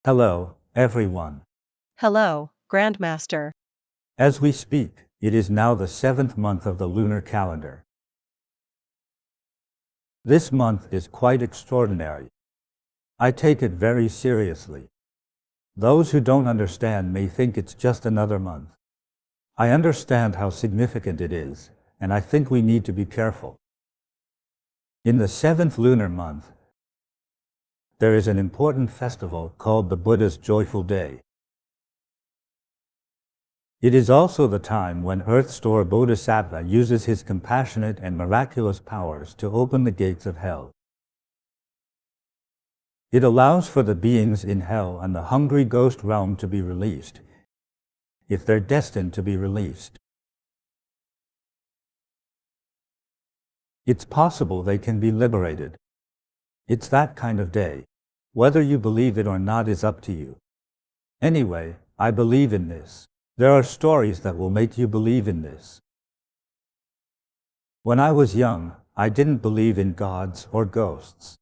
Hello, everyone. Hello, Grandmaster. As we speak, it is now the 7th month of the lunar calendar. This month is quite extraordinary. I take it very seriously. Those who don't understand may think it's just another month. I understand how significant it is, and I think we need to be careful. In the 7th lunar month, there is an important festival called the Buddha's Joyful Day. It is also the time when Earth-Store Bodhisattva uses his compassionate and miraculous powers to open the gates of hell. It allows for the beings in hell and the hungry ghost realm to be released, if they're destined to be released. It's possible they can be liberated. It's that kind of day. Whether you believe it or not is up to you. Anyway, I believe in this. There are stories that will make you believe in this. When I was young, I didn't believe in gods or ghosts.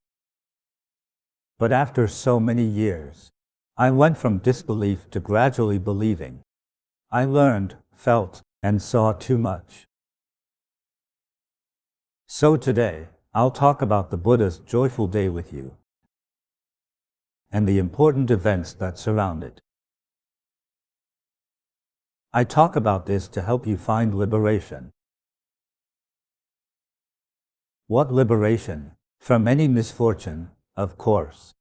But after so many years, I went from disbelief to gradually believing. I learned, felt, and saw too much. So today, I'll talk about the Buddha's joyful day with you, and the important events that surround it. I talk about this to help you find liberation. What liberation? From any misfortune, of course.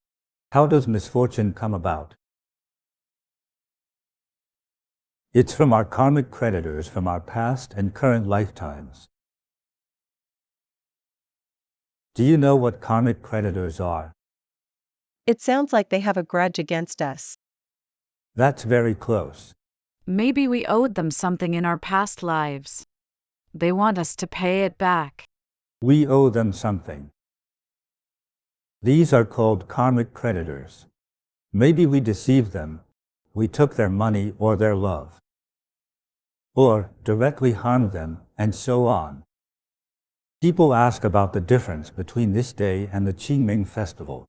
How does misfortune come about? It's from our karmic creditors from our past and current lifetimes. Do you know what karmic creditors are? It sounds like they have a grudge against us. That's very close. Maybe we owed them something in our past lives. They want us to pay it back. We owe them something. These are called karmic creditors. Maybe we deceived them, we took their money or their love, or directly harmed them, and so on. People ask about the difference between this day and the Qingming festival.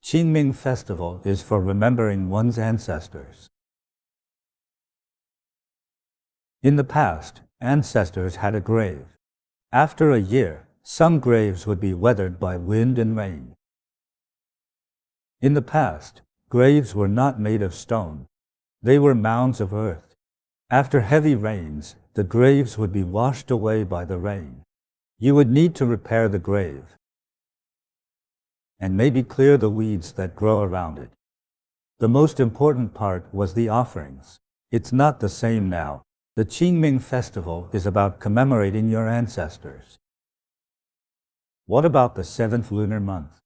Qingming festival is for remembering one's ancestors. In the past, ancestors had a grave. After a year, some graves would be weathered by wind and rain. In the past, graves were not made of stone. They were mounds of earth. After heavy rains, the graves would be washed away by the rain. You would need to repair the grave, and maybe clear the weeds that grow around it. The most important part was the offerings. It's not the same now. The Qingming festival is about commemorating your ancestors. What about the 7th lunar month?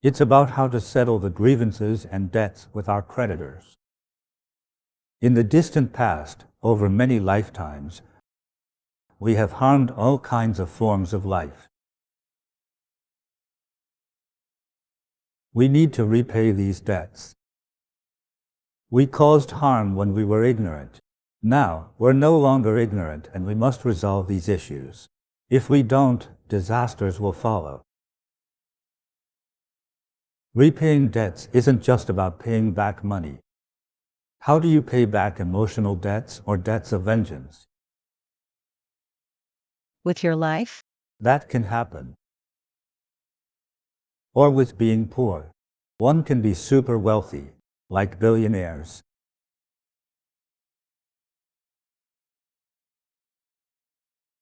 It's about how to settle the grievances and debts with our creditors. In the distant past, over many lifetimes, we have harmed all kinds of forms of life. We need to repay these debts. We caused harm when we were ignorant. Now, we're no longer ignorant and we must resolve these issues. If we don't, disasters will follow. Repaying debts isn't just about paying back money. How do you pay back emotional debts or debts of vengeance? With your life? That can happen. Or with being poor. One can be super wealthy, like billionaires.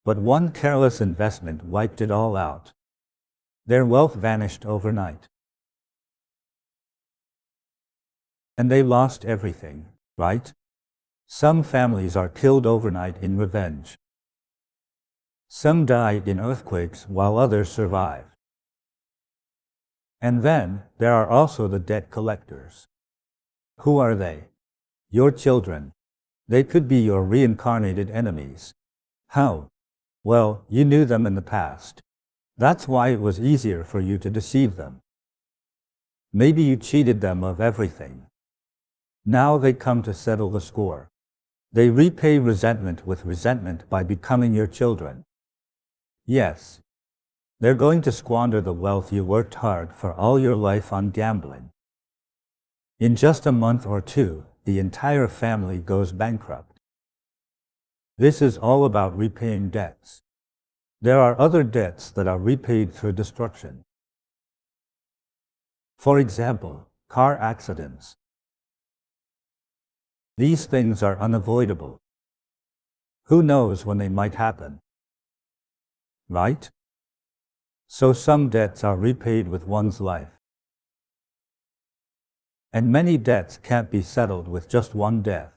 But one careless investment wiped it all out. Their wealth vanished overnight. And they lost everything, right? Some families are killed overnight in revenge. Some died in earthquakes while others survived. And then, there are also the debt collectors. Who are they? Your children. They could be your reincarnated enemies. How? Well, you knew them in the past. That's why it was easier for you to deceive them. Maybe you cheated them of everything. Now they come to settle the score. They repay resentment with resentment by becoming your children. Yes. They're going to squander the wealth you worked hard for all your life on gambling. In just a month or two, the entire family goes bankrupt. This is all about repaying debts. There are other debts that are repaid through destruction. For example, car accidents. These things are unavoidable. Who knows when they might happen? Right? So some debts are repaid with one's life. And many debts can't be settled with just one death.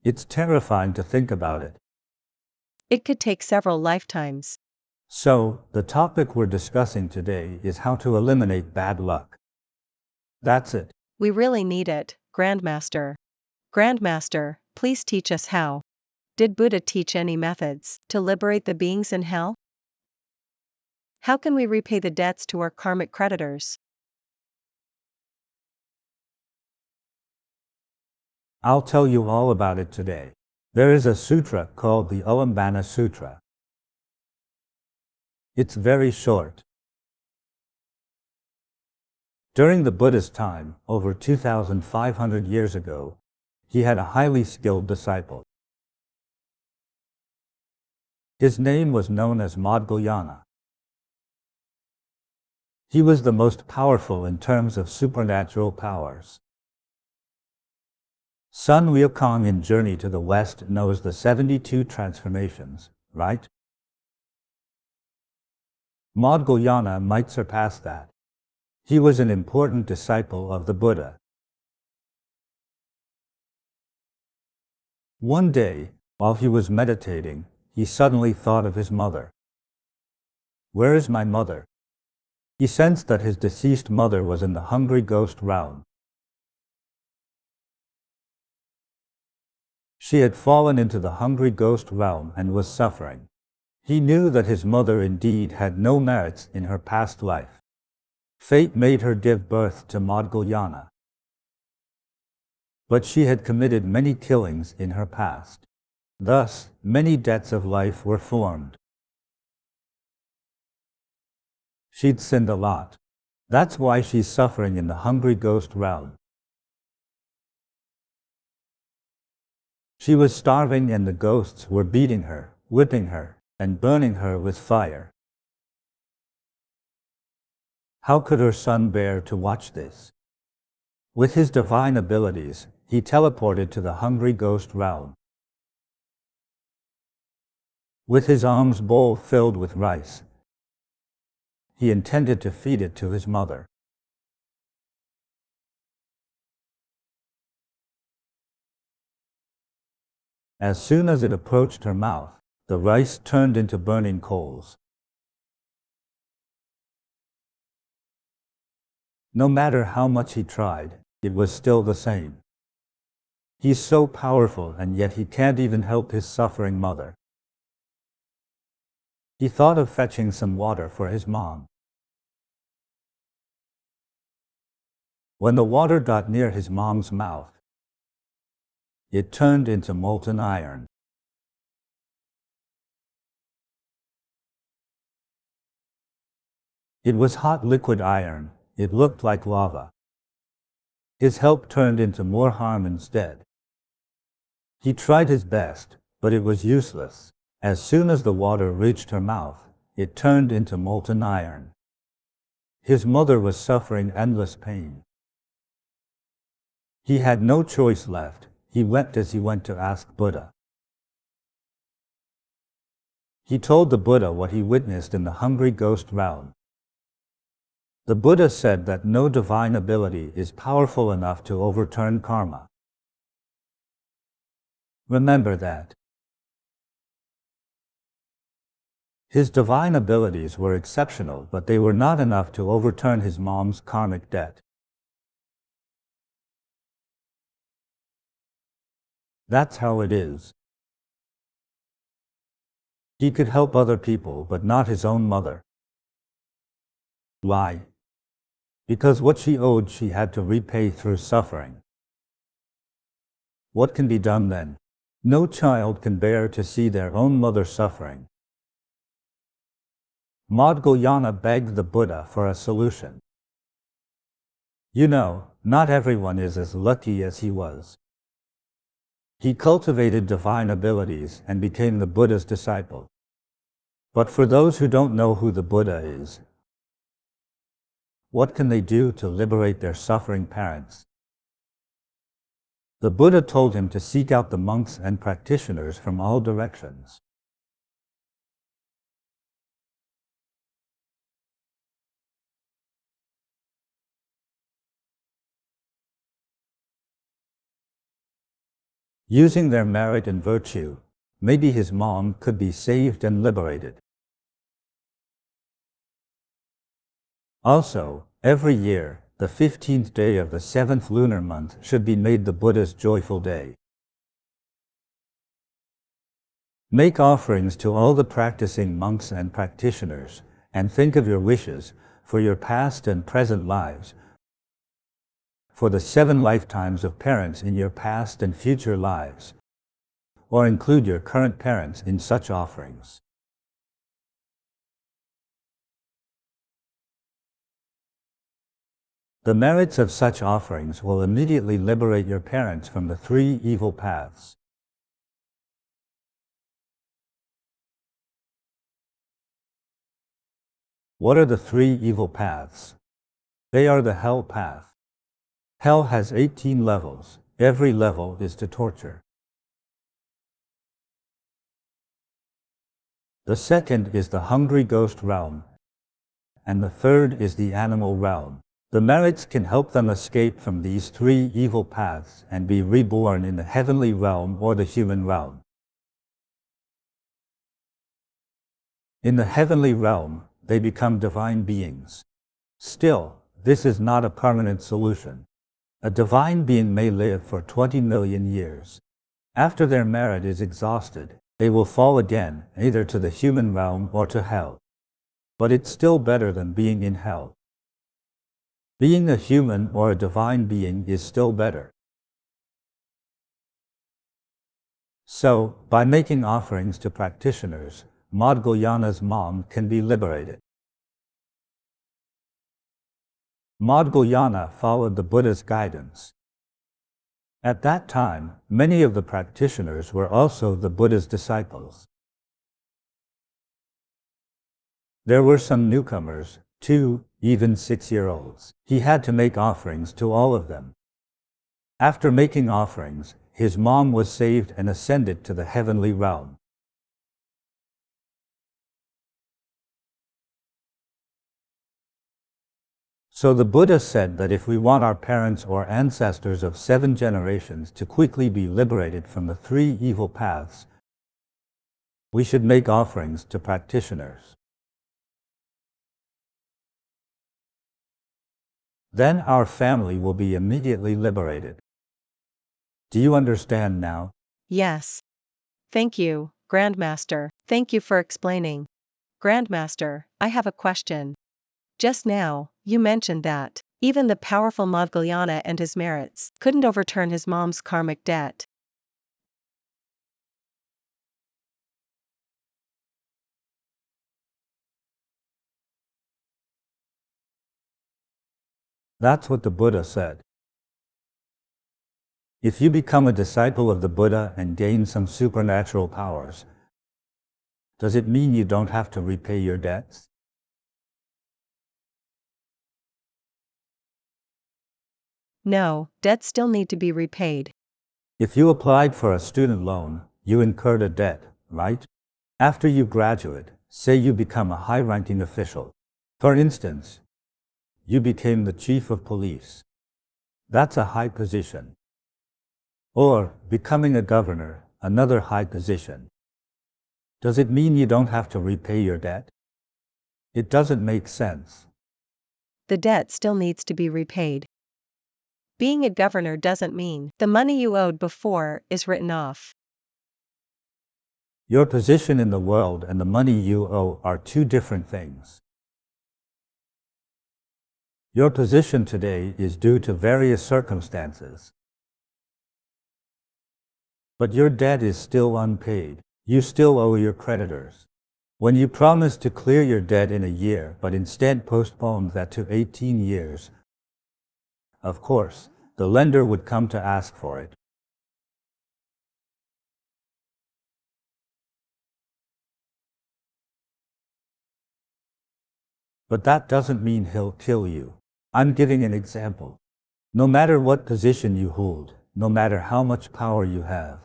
It's terrifying to think about it. It could take several lifetimes. So, the topic we're discussing today is how to eliminate bad luck. That's it. We really need it, Grandmaster. Grandmaster, please teach us how. Did Buddha teach any methods to liberate the beings in hell? How can we repay the debts to our karmic creditors? I'll tell you all about it today. There is a sutra called the Ullambana Sutra. It's very short. During the Buddha's time, over 2,500 years ago, he had a highly skilled disciple. His name was known as Maudgalyayana. He was the most powerful in terms of supernatural powers. Sun Wukong in Journey to the West knows the 72 transformations, right? Maudgalyayana might surpass that. He was an important disciple of the Buddha. One day, while he was meditating, he suddenly thought of his mother. Where is my mother? He sensed that his deceased mother was in the hungry ghost realm. She had fallen into the hungry ghost realm and was suffering. He knew that his mother indeed had no merits in her past life. Fate made her give birth to Maudgalyayana. But she had committed many killings in her past. Thus, many debts of life were formed. She'd sinned a lot. That's why she's suffering in the hungry ghost realm. She was starving and the ghosts were beating her, whipping her, and burning her with fire. How could her son bear to watch this? With his divine abilities, he teleported to the hungry ghost realm. With his alms bowl filled with rice, he intended to feed it to his mother. As soon as it approached her mouth, the rice turned into burning coals. No matter how much he tried, it was still the same. He's so powerful and yet he can't even help his suffering mother. He thought of fetching some water for his mom. When the water got near his mom's mouth, it turned into molten iron. It was hot liquid iron. It looked like lava. His help turned into more harm instead. He tried his best, but it was useless. As soon as the water reached her mouth, it turned into molten iron. His mother was suffering endless pain. He had no choice left. He wept as he went to ask Buddha. He told the Buddha what he witnessed in the hungry ghost realm. The Buddha said that no divine ability is powerful enough to overturn karma. Remember that. His divine abilities were exceptional, but they were not enough to overturn his mom's karmic debt. That's how it is. He could help other people, but not his own mother. Why? Because what she owed she had to repay through suffering. What can be done then? No child can bear to see their own mother suffering. Maudgalyayana begged the Buddha for a solution. You know, not everyone is as lucky as he was. He cultivated divine abilities and became the Buddha's disciple. But for those who don't know who the Buddha is, what can they do to liberate their suffering parents? The Buddha told him to seek out the monks and practitioners from all directions. Using their merit and virtue, maybe his mom could be saved and liberated. Also, every year, the 15th day of the 7th lunar month should be made the Buddha's joyful day. Make offerings to all the practicing monks and practitioners, and think of your wishes for your past and present lives, for the 7 lifetimes of parents in your past and future lives, or include your current parents in such offerings. The merits of such offerings will immediately liberate your parents from the 3 evil paths. What are the 3 evil paths? They are the hell path. Hell has 18 levels. Every level is to torture. The second is the hungry ghost realm, and the third is the animal realm. The merits can help them escape from these 3 evil paths and be reborn in the heavenly realm or the human realm. In the heavenly realm, they become divine beings. Still, this is not a permanent solution. A divine being may live for 20 million years. After their merit is exhausted, they will fall again, either to the human realm or to hell. But it's still better than being in hell. Being a human or a divine being is still better. So, by making offerings to practitioners, Maudgalyayana's mom can be liberated. Maudgalyayana followed the Buddha's guidance. At that time, many of the practitioners were also the Buddha's disciples. There were some newcomers, 2, even 6-year-olds. He had to make offerings to all of them. After making offerings, his mom was saved and ascended to the heavenly realm. So the Buddha said that if we want our parents or ancestors of 7 generations to quickly be liberated from the 3 evil paths, we should make offerings to practitioners. Then our family will be immediately liberated. Do you understand now? Yes. Thank you, Grandmaster. Thank you for explaining. Grandmaster, I have a question. Just now, you mentioned that even the powerful Maudgalyayana and his merits couldn't overturn his mom's karmic debt. That's what the Buddha said. If you become a disciple of the Buddha and gain some supernatural powers, does it mean you don't have to repay your debts? No, debts still need to be repaid. If you applied for a student loan, you incurred a debt, right? After you graduate, say you become a high-ranking official. For instance, you became the chief of police. That's a high position. Or becoming a governor, another high position. Does it mean you don't have to repay your debt? It doesn't make sense. The debt still needs to be repaid. Being a governor doesn't mean the money you owed before is written off. Your position in the world and the money you owe are 2 different things. Your position today is due to various circumstances. But your debt is still unpaid. You still owe your creditors. When you promise to clear your debt in a year but instead postpone that to 18 years, Of course, the lender would come to ask for it. But that doesn't mean he'll kill you. I'm giving an example. No matter what position you hold, no matter how much power you have,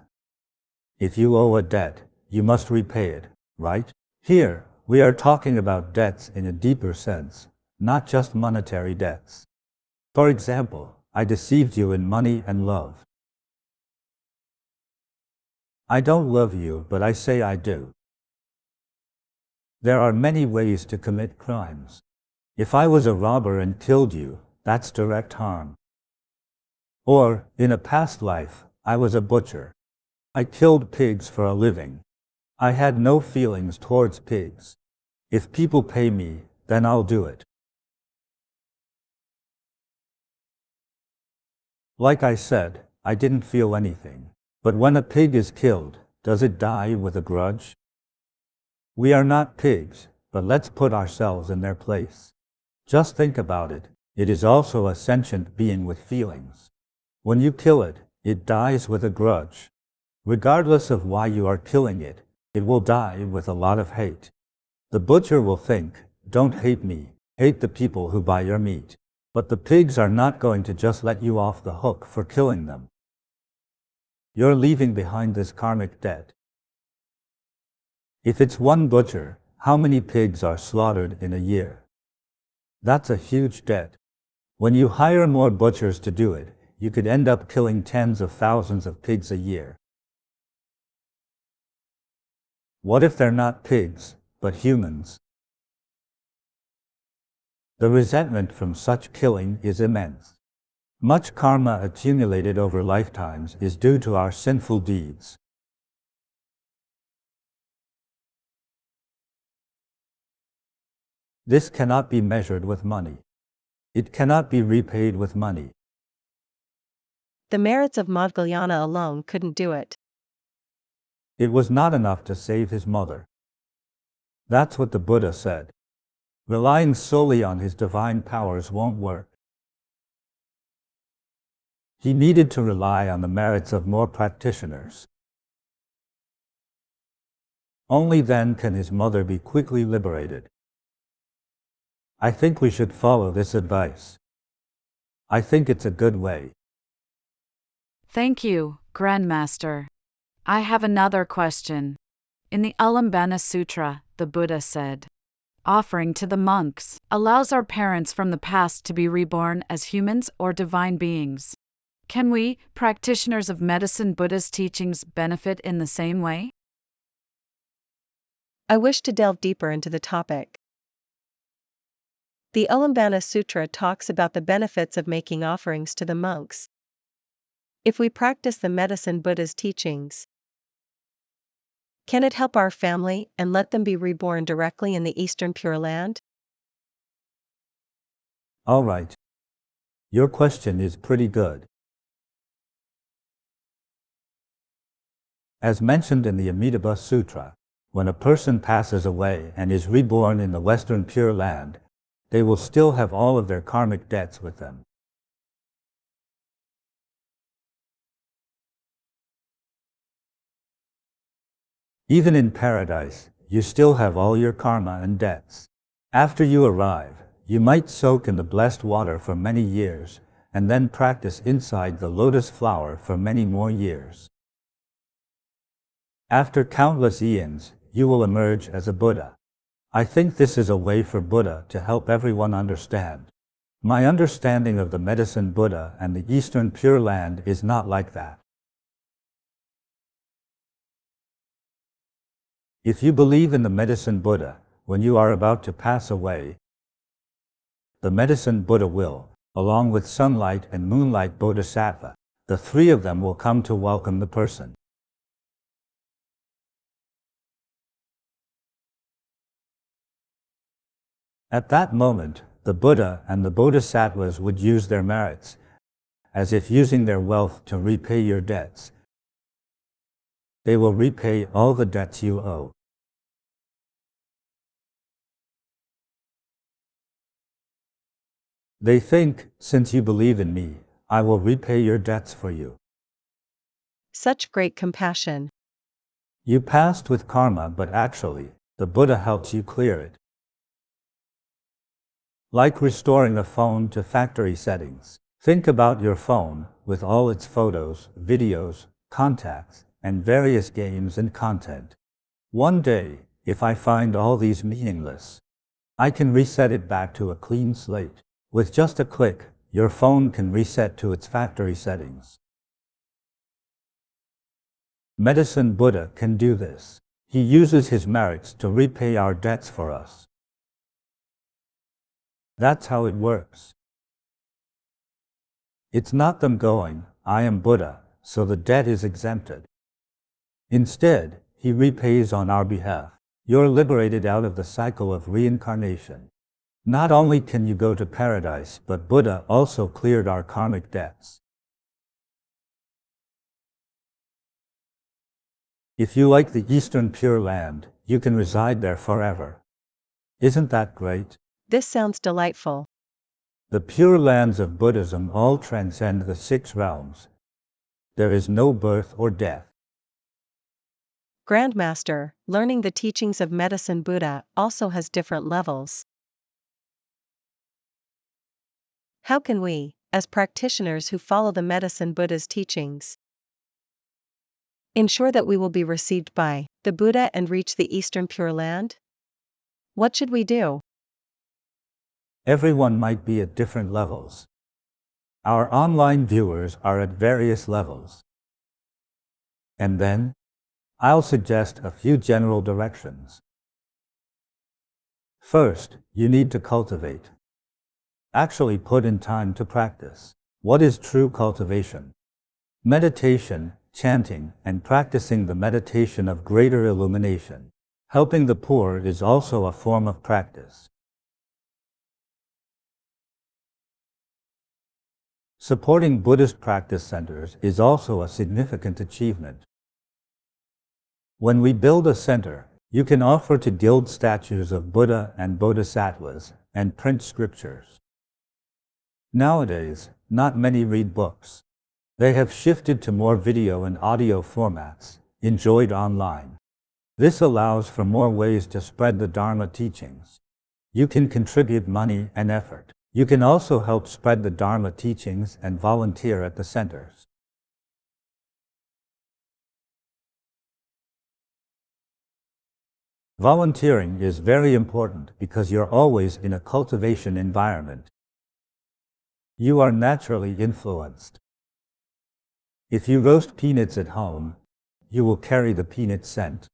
if you owe a debt, you must repay it, right? Here, we are talking about debts in a deeper sense, not just monetary debts. For example, I deceived you in money and love. I don't love you, but I say I do. There are many ways to commit crimes. If I was a robber and killed you, that's direct harm. Or, in a past life, I was a butcher. I killed pigs for a living. I had no feelings towards pigs. If people pay me, then I'll do it. Like I said, I didn't feel anything. But when a pig is killed, does it die with a grudge? We are not pigs, but let's put ourselves in their place. Just think about it. It is also a sentient being with feelings. When you kill it, it dies with a grudge. Regardless of why you are killing it, it will die with a lot of hate. The butcher will think, don't hate me, hate the people who buy your meat. But the pigs are not going to just let you off the hook for killing them. You're leaving behind this karmic debt. If it's one butcher, how many pigs are slaughtered in a year? That's a huge debt. When you hire more butchers to do it, you could end up killing tens of thousands of pigs a year. What if they're not pigs, but humans? The resentment from such killing is immense. Much karma accumulated over lifetimes is due to our sinful deeds. This cannot be measured with money. It cannot be repaid with money. The merits of Maudgalyayana alone couldn't do it. It was not enough to save his mother. That's what the Buddha said. Relying solely on his divine powers won't work. He needed to rely on the merits of more practitioners. Only then can his mother be quickly liberated. I think we should follow this advice. I think it's a good way. Thank you, Grandmaster. I have another question. In the Ullambana Sutra, the Buddha said, offering to the monks allows our parents from the past to be reborn as humans or divine beings. Can we, practitioners of medicine Buddha's teachings, benefit in the same way? I wish to delve deeper into the topic. The Ullambana Sutra talks about the benefits of making offerings to the monks. If we practice the medicine Buddha's teachings, can it help our family and let them be reborn directly in the Eastern Pure Land? All right. Your question is pretty good. As mentioned in the Amitabha Sutra, when a person passes away and is reborn in the Western Pure Land, they will still have all of their karmic debts with them. Even in paradise, you still have all your karma and debts. After you arrive, you might soak in the blessed water for many years, and then practice inside the lotus flower for many more years. After countless eons, you will emerge as a Buddha. I think this is a way for Buddha to help everyone understand. My understanding of the medicine Buddha and the Eastern Pure Land is not like that. If you believe in the medicine Buddha, when you are about to pass away, the medicine Buddha will, along with sunlight and moonlight Bodhisattva, the three of them will come to welcome the person. At that moment, the Buddha and the Bodhisattvas would use their merits, as if using their wealth to repay your debts. They will repay all the debts you owe. They think, since you believe in me, I will repay your debts for you. Such great compassion. You passed with karma, but actually, the Buddha helps you clear it. Like restoring a phone to factory settings. Think about your phone with all its photos, videos, contacts, and various games and content. One day, if I find all these meaningless, I can reset it back to a clean slate. With just a click, your phone can reset to its factory settings. Medicine Buddha can do this. He uses his merits to repay our debts for us. That's how it works. It's not them going, I am Buddha, so the debt is exempted. Instead, he repays on our behalf. You're liberated out of the cycle of reincarnation. Not only can you go to paradise, but Buddha also cleared our karmic debts. If you like the Eastern Pure Land, you can reside there forever. Isn't that great? This sounds delightful. The Pure Lands of Buddhism all transcend the 6 realms. There is no birth or death. Grandmaster, learning the teachings of Medicine Buddha also has different levels. How can we, as practitioners who follow the Medicine Buddha's teachings, ensure that we will be received by the Buddha and reach the Eastern Pure Land? What should we do? Everyone might be at different levels. Our online viewers are at various levels. And then, I'll suggest a few general directions. First, you need to cultivate. Actually put in time to practice. What is true cultivation? Meditation, chanting, and practicing the meditation of greater illumination. Helping the poor is also a form of practice. Supporting Buddhist practice centers is also a significant achievement. When we build a center, you can offer to gild statues of Buddha and Bodhisattvas and print scriptures. Nowadays, not many read books. They have shifted to more video and audio formats, enjoyed online. This allows for more ways to spread the Dharma teachings. You can contribute money and effort. You can also help spread the Dharma teachings and volunteer at the centers. Volunteering is very important because you're always in a cultivation environment. You are naturally influenced. If you roast peanuts at home, you will carry the peanut scent.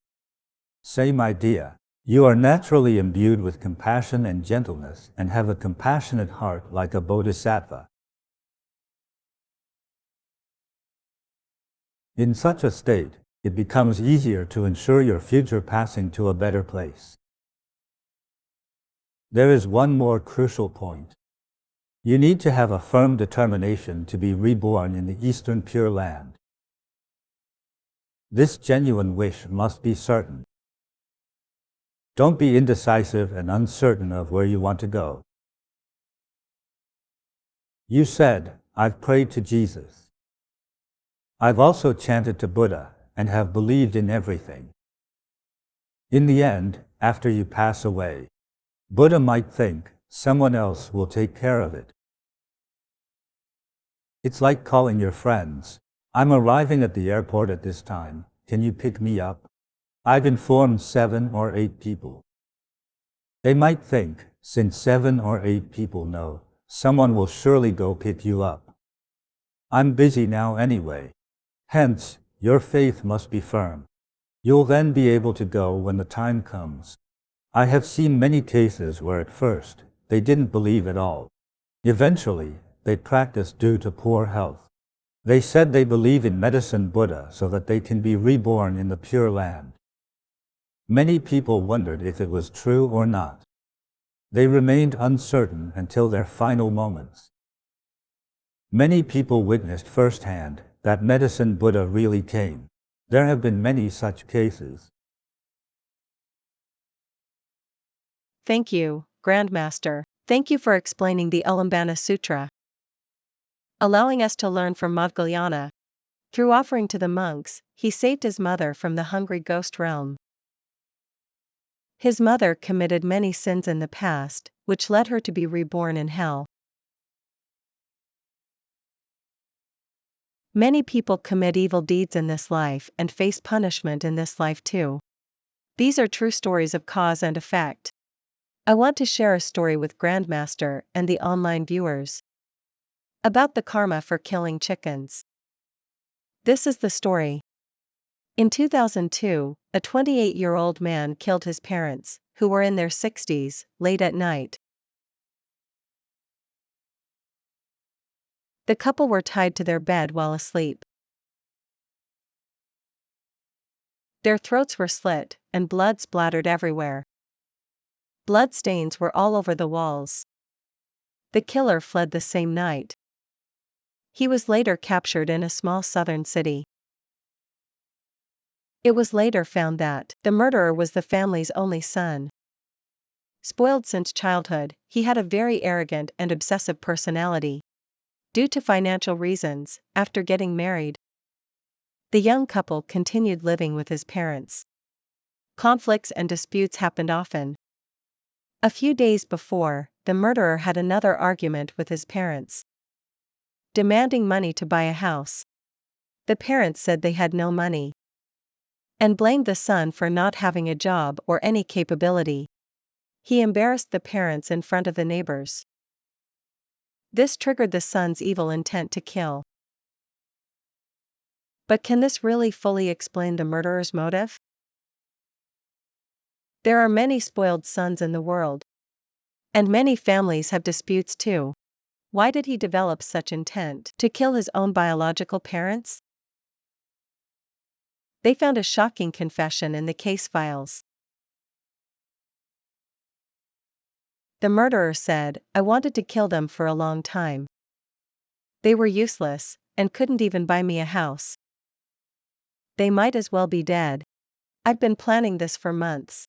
Same idea. You are naturally imbued with compassion and gentleness and have a compassionate heart like a bodhisattva. In such a state, it becomes easier to ensure your future passing to a better place. There is one more crucial point. You need to have a firm determination to be reborn in the Eastern Pure Land. This genuine wish must be certain. Don't be indecisive and uncertain of where you want to go. You said, I've prayed to Jesus. I've also chanted to Buddha and have believed in everything. In the end, after you pass away, Buddha might think someone else will take care of it. It's like calling your friends. I'm arriving at the airport at this time. Can you pick me up? I've informed 7 or 8 people. They might think, since 7 or 8 people know, someone will surely go pick you up. I'm busy now anyway. Hence, your faith must be firm. You'll then be able to go when the time comes. I have seen many cases where at first, they didn't believe at all. Eventually, they practiced due to poor health. They said they believe in Medicine Buddha so that they can be reborn in the Pure Land. Many people wondered if it was true or not. They remained uncertain until their final moments. Many people witnessed firsthand that Medicine Buddha really came. There have been many such cases. Thank you, Grandmaster. Thank you for explaining the Ullambana Sutra, allowing us to learn from Maudgalyayana. Through offering to the monks, he saved his mother from the hungry ghost realm. His mother committed many sins in the past, which led her to be reborn in hell. Many people commit evil deeds in this life and face punishment in this life too. These are true stories of cause and effect. I want to share a story with Grandmaster and the online viewers about the karma for killing chickens. This is the story. In 2002, a 28-year-old man killed his parents, who were in their 60s, late at night. The couple were tied to their bed while asleep. Their throats were slit, and blood splattered everywhere. Blood stains were all over the walls. The killer fled the same night. He was later captured in a small southern city. It was later found that the murderer was the family's only son. Spoiled since childhood, he had a very arrogant and obsessive personality. Due to financial reasons, after getting married, the young couple continued living with his parents. Conflicts and disputes happened often. A few days before, the murderer had another argument with his parents, demanding money to buy a house. The parents said they had no money, and blamed the son for not having a job or any capability. He embarrassed the parents in front of the neighbors. This triggered the son's evil intent to kill. But can this really fully explain the murderer's motive? There are many spoiled sons in the world. And many families have disputes too. Why did he develop such intent to kill his own biological parents? They found a shocking confession in the case files. The murderer said, "I wanted to kill them for a long time. They were useless, and couldn't even buy me a house. They might as well be dead. I've been planning this for months.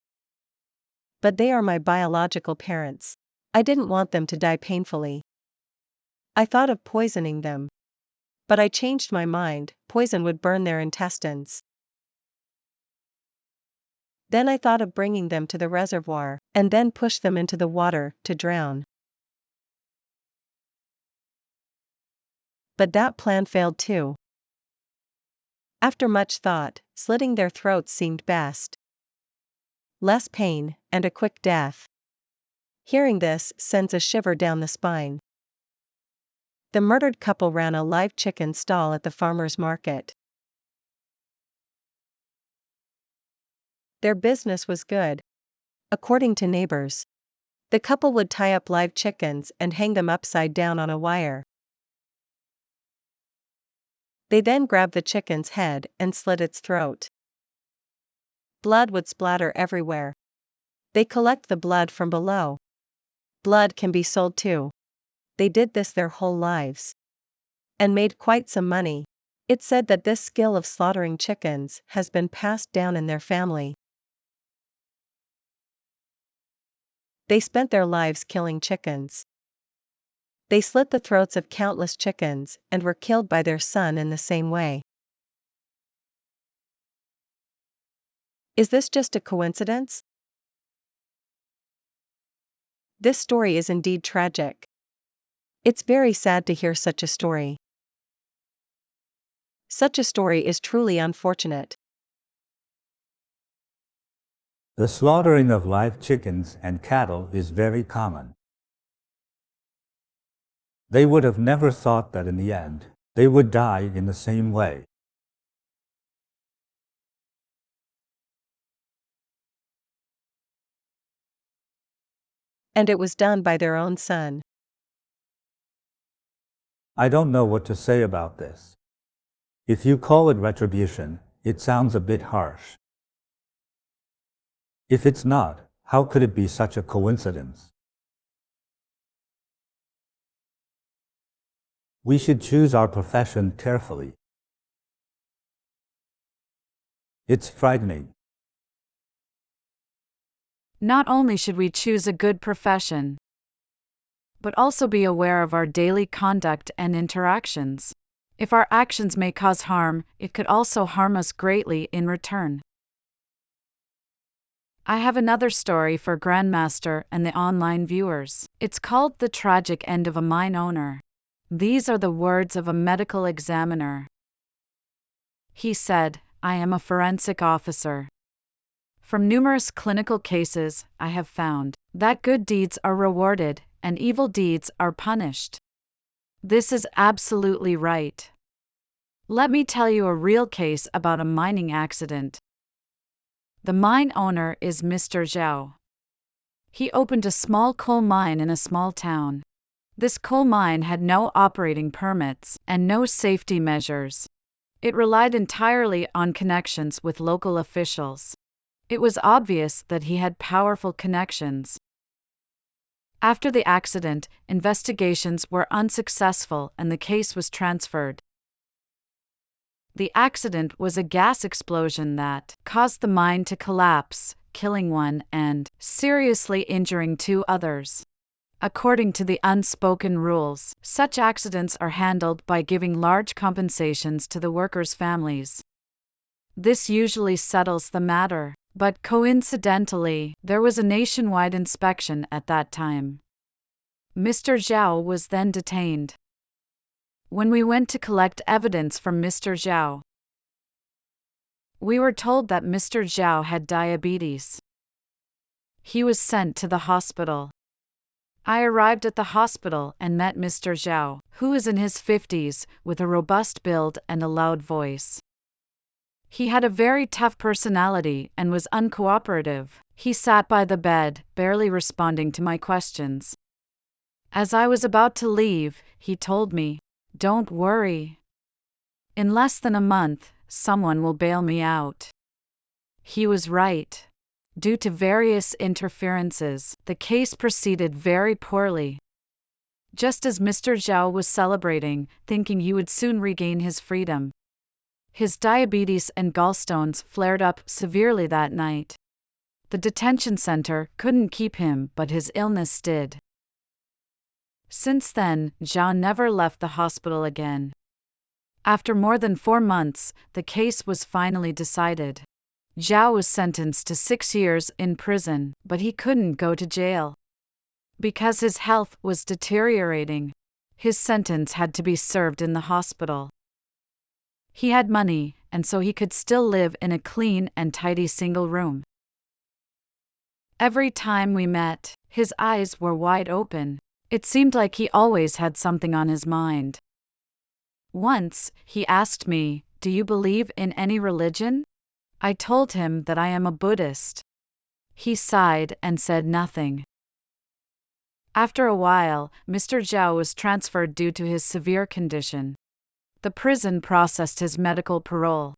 But they are my biological parents. I didn't want them to die painfully. I thought of poisoning them. But I changed my mind, poison would burn their intestines. Then I thought of bringing them to the reservoir, and then push them into the water to drown. But that plan failed too. After much thought, slitting their throats seemed best. Less pain, and a quick death. Hearing this sends a shiver down the spine. The murdered couple ran a live chicken stall at the farmer's market. Their business was good. According to neighbors, the couple would tie up live chickens and hang them upside down on a wire. They then grabbed the chicken's head and slit its throat. Blood would splatter everywhere. They collect the blood from below. Blood can be sold too. They did this their whole lives, and made quite some money. It's said that this skill of slaughtering chickens has been passed down in their family. They spent their lives killing chickens. They slit the throats of countless chickens and were killed by their son in the same way. Is this just a coincidence? This story is indeed tragic. It's very sad to hear such a story. Such a story is truly unfortunate. The slaughtering of live chickens and cattle is very common. They would have never thought that in the end, they would die in the same way. And it was done by their own son. I don't know what to say about this. If you call it retribution, it sounds a bit harsh. If it's not, how could it be such a coincidence? We should choose our profession carefully. It's frightening. Not only should we choose a good profession, but also be aware of our daily conduct and interactions. If our actions may cause harm, it could also harm us greatly in return. I have another story for Grandmaster and the online viewers. It's called The Tragic End of a Mine Owner. These are the words of a medical examiner. He said, "I am a forensic officer. From numerous clinical cases, I have found that good deeds are rewarded and evil deeds are punished. This is absolutely right. Let me tell you a real case about a mining accident. The mine owner is Mr. Zhao. He opened a small coal mine in a small town. This coal mine had no operating permits and no safety measures. It relied entirely on connections with local officials. It was obvious that he had powerful connections. After the accident, investigations were unsuccessful and the case was transferred. The accident was a gas explosion that caused the mine to collapse, killing one and seriously injuring two others. According to the unspoken rules, such accidents are handled by giving large compensations to the workers' families. This usually settles the matter, but coincidentally, there was a nationwide inspection at that time. Mr. Zhao was then detained. When we went to collect evidence from Mr. Zhao, we were told that Mr. Zhao had diabetes. He was sent to the hospital. I arrived at the hospital and met Mr. Zhao, who is in his 50s, with a robust build and a loud voice. He had a very tough personality and was uncooperative. He sat by the bed, barely responding to my questions. As I was about to leave, he told me, "Don't worry. In less than a month, someone will bail me out." He was right. Due to various interferences, the case proceeded very poorly. Just as Mr. Zhao was celebrating, thinking he would soon regain his freedom, his diabetes and gallstones flared up severely that night. The detention center couldn't keep him, but his illness did. Since then, Zhao never left the hospital again. After more than 4 months, the case was finally decided. Zhao was sentenced to 6 years in prison, but he couldn't go to jail. Because his health was deteriorating, his sentence had to be served in the hospital. He had money, and so he could still live in a clean and tidy single room. Every time we met, his eyes were wide open. It seemed like he always had something on his mind. Once, he asked me, "Do you believe in any religion?" I told him that I am a Buddhist. He sighed and said nothing. After a while, Mr. Zhao was transferred due to his severe condition. The prison processed his medical parole.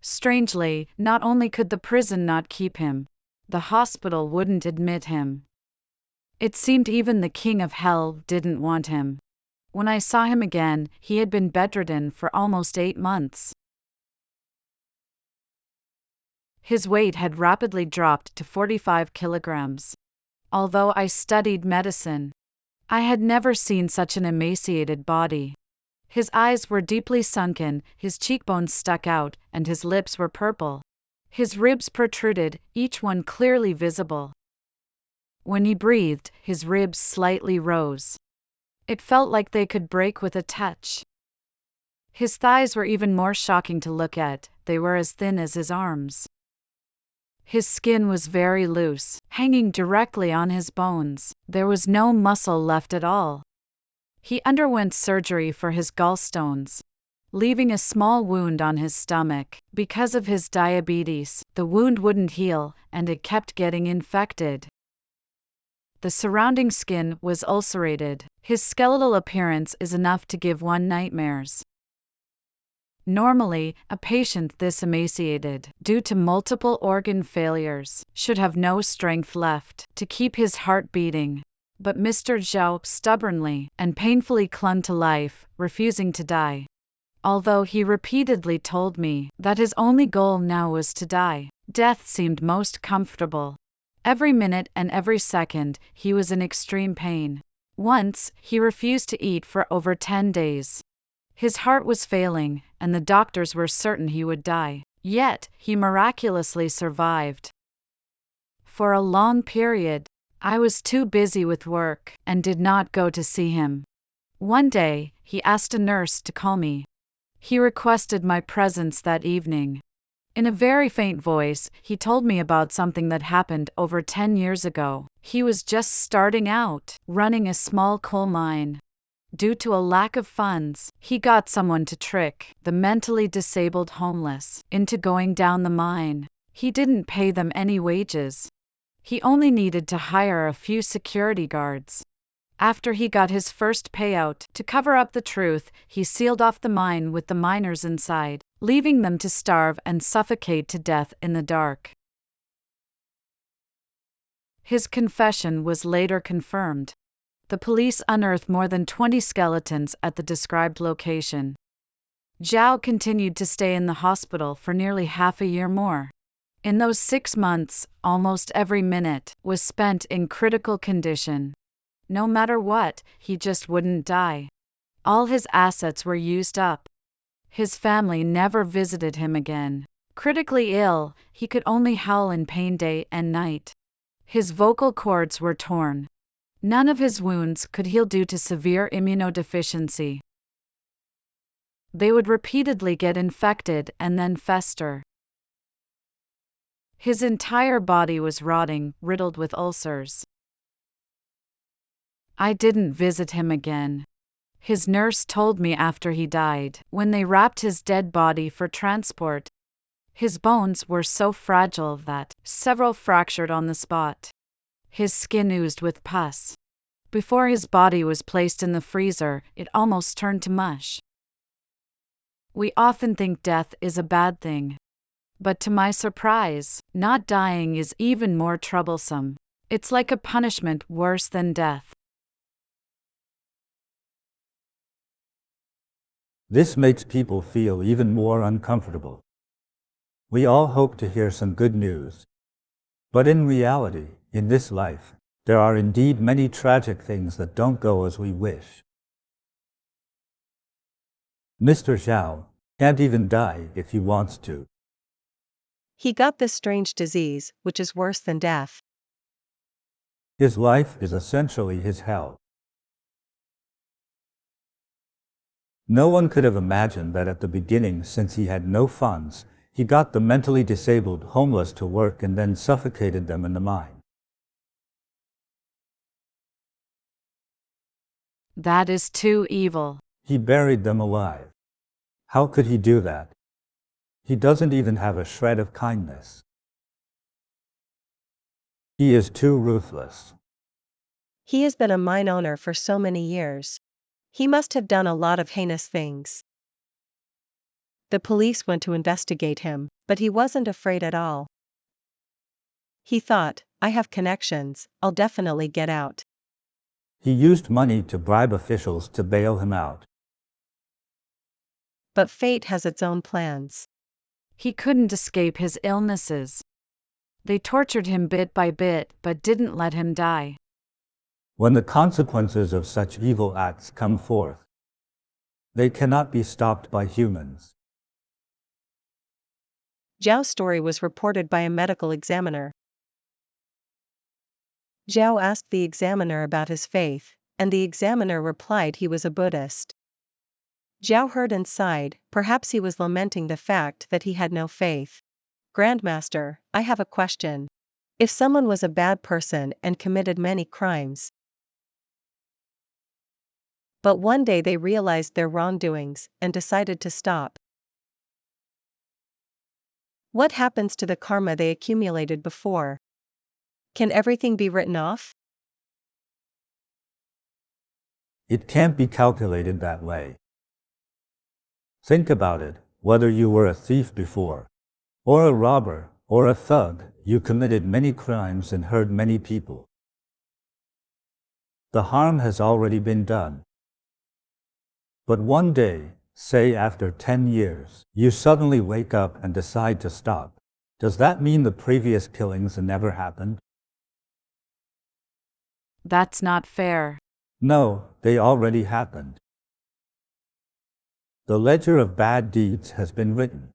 Strangely, not only could the prison not keep him, the hospital wouldn't admit him. It seemed even the king of hell didn't want him. When I saw him again, he had been bedridden for almost 8 months. His weight had rapidly dropped to 45 kilograms. Although I studied medicine, I had never seen such an emaciated body. His eyes were deeply sunken, his cheekbones stuck out, and his lips were purple. His ribs protruded, each one clearly visible. When he breathed, his ribs slightly rose. It felt like they could break with a touch. His thighs were even more shocking to look at, they were as thin as his arms. His skin was very loose, hanging directly on his bones. There was no muscle left at all. He underwent surgery for his gallstones, leaving a small wound on his stomach. Because of his diabetes, the wound wouldn't heal, and it kept getting infected. The surrounding skin was ulcerated. His skeletal appearance is enough to give one nightmares. Normally, a patient this emaciated, due to multiple organ failures, should have no strength left to keep his heart beating. But Mr. Zhao stubbornly and painfully clung to life, refusing to die. Although he repeatedly told me that his only goal now was to die, death seemed most comfortable. Every minute and every second, he was in extreme pain. Once, he refused to eat for over 10 days. His heart was failing, and the doctors were certain he would die. Yet, he miraculously survived. For a long period, I was too busy with work and did not go to see him. One day, he asked a nurse to call me. He requested my presence that evening. In a very faint voice, he told me about something that happened over 10 years ago. He was just starting out, running a small coal mine. Due to a lack of funds, he got someone to trick the mentally disabled homeless into going down the mine. He didn't pay them any wages. He only needed to hire a few security guards. After he got his first payout, to cover up the truth, he sealed off the mine with the miners inside, leaving them to starve and suffocate to death in the dark. His confession was later confirmed. The police unearthed more than 20 skeletons at the described location. Zhao continued to stay in the hospital for nearly half a year more. In those 6 months, almost every minute was spent in critical condition. No matter what, he just wouldn't die. All his assets were used up. His family never visited him again. Critically ill, he could only howl in pain day and night. His vocal cords were torn. None of his wounds could heal due to severe immunodeficiency. They would repeatedly get infected and then fester. His entire body was rotting, riddled with ulcers. I didn't visit him again. His nurse told me after he died, when they wrapped his dead body for transport. His bones were so fragile that several fractured on the spot. His skin oozed with pus. Before his body was placed in the freezer, it almost turned to mush. We often think death is a bad thing. But to my surprise, not dying is even more troublesome. It's like a punishment worse than death. This makes people feel even more uncomfortable. We all hope to hear some good news. But in reality, in this life, there are indeed many tragic things that don't go as we wish. Mr. Zhao can't even die if he wants to. He got this strange disease, which is worse than death. His life is essentially his hell. No one could have imagined that at the beginning, since he had no funds, he got the mentally disabled homeless to work and then suffocated them in the mine. That is too evil. He buried them alive. How could he do that? He doesn't even have a shred of kindness. He is too ruthless. He has been a mine owner for so many years. He must have done a lot of heinous things. The police went to investigate him, but he wasn't afraid at all. He thought, I have connections, I'll definitely get out. He used money to bribe officials to bail him out. But fate has its own plans. He couldn't escape his illnesses. They tortured him bit by bit, but didn't let him die. When the consequences of such evil acts come forth, they cannot be stopped by humans. Zhao's story was reported by a medical examiner. Zhao asked the examiner about his faith, and the examiner replied he was a Buddhist. Zhao heard and sighed, perhaps he was lamenting the fact that he had no faith. Grandmaster, I have a question. If someone was a bad person and committed many crimes, but one day they realized their wrongdoings and decided to stop, what happens to the karma they accumulated before? Can everything be written off? It can't be calculated that way. Think about it, whether you were a thief before, or a robber, or a thug, you committed many crimes and hurt many people. The harm has already been done. But one day, say after 10 years, you suddenly wake up and decide to stop. Does that mean the previous killings never happened? That's not fair. No, they already happened. The ledger of bad deeds has been written.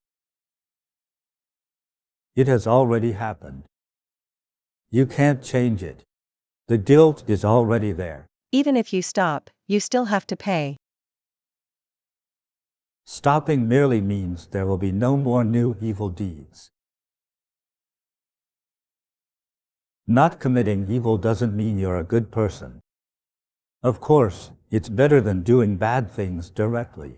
It has already happened. You can't change it. The guilt is already there. Even if you stop, you still have to pay. Stopping merely means there will be no more new evil deeds. Not committing evil doesn't mean you're a good person. Of course, it's better than doing bad things directly.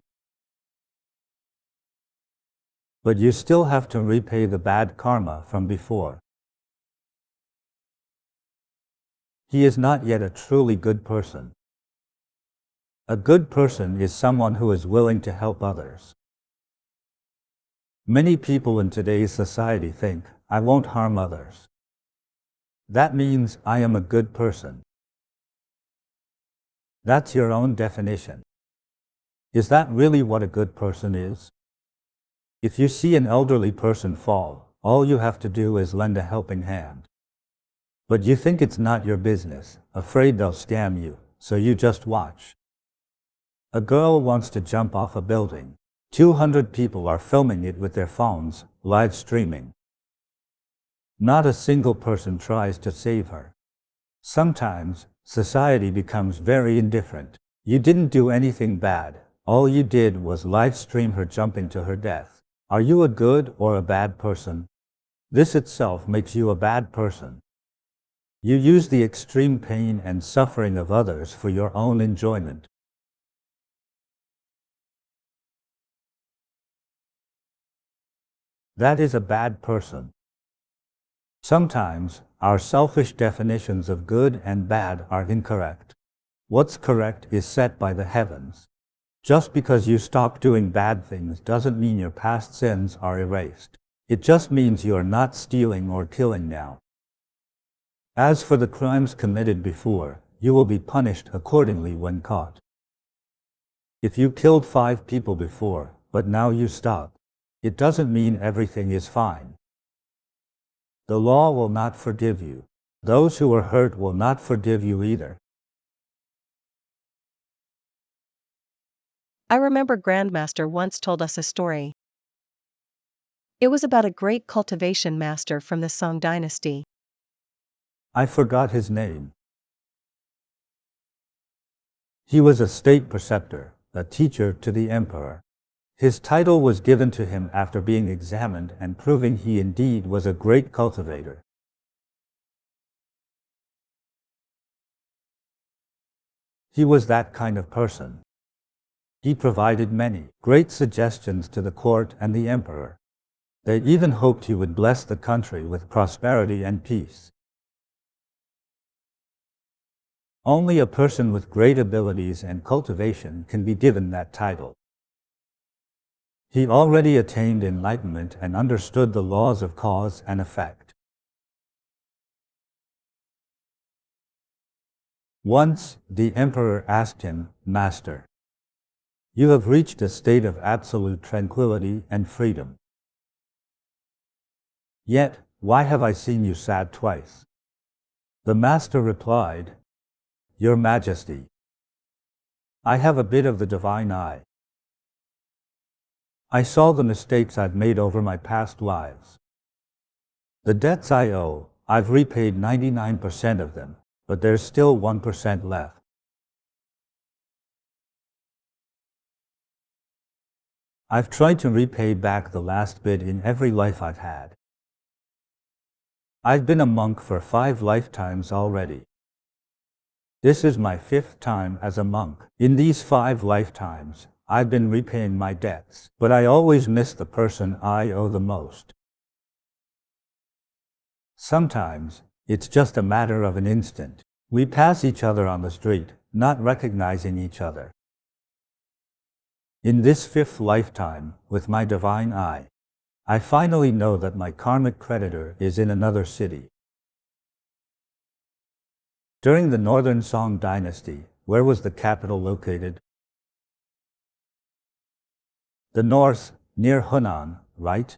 But you still have to repay the bad karma from before. He is not yet a truly good person. A good person is someone who is willing to help others. Many people in today's society think, I won't harm others. That means I am a good person. That's your own definition. Is that really what a good person is? If you see an elderly person fall, all you have to do is lend a helping hand. But you think it's not your business, afraid they'll scam you, so you just watch. A girl wants to jump off a building. 200 people are filming it with their phones, live streaming. Not a single person tries to save her. Sometimes, society becomes very indifferent. You didn't do anything bad. All you did was live stream her jumping to her death. Are you a good or a bad person? This itself makes you a bad person. You use the extreme pain and suffering of others for your own enjoyment. That is a bad person. Sometimes, our selfish definitions of good and bad are incorrect. What's correct is set by the heavens. Just because you stop doing bad things doesn't mean your past sins are erased. It just means you are not stealing or killing now. As for the crimes committed before, you will be punished accordingly when caught. If you killed 5 people before, but now you stop, it doesn't mean everything is fine. The law will not forgive you. Those who were hurt will not forgive you either. I remember Grandmaster once told us a story. It was about a great cultivation master from the Song dynasty. I forgot his name. He was a state preceptor, a teacher to the emperor. His title was given to him after being examined and proving he indeed was a great cultivator. He was that kind of person. He provided many great suggestions to the court and the emperor. They even hoped he would bless the country with prosperity and peace. Only a person with great abilities and cultivation can be given that title. He already attained enlightenment and understood the laws of cause and effect. Once, the emperor asked him, Master, you have reached a state of absolute tranquility and freedom. Yet, why have I seen you sad twice? The master replied, Your Majesty, I have a bit of the divine eye. I saw the mistakes I've made over my past lives. The debts I owe, I've repaid 99% of them, but there's still 1% left. I've tried to repay back the last bit in every life I've had. I've been a monk for 5 lifetimes already. This is my 5th time as a monk. In these 5 lifetimes, I've been repaying my debts, but I always miss the person I owe the most. Sometimes, it's just a matter of an instant. We pass each other on the street, not recognizing each other. In this 5th lifetime, with my divine eye, I finally know that my karmic creditor is in another city. During the Northern Song dynasty, where was the capital located? The north, near Hunan, right?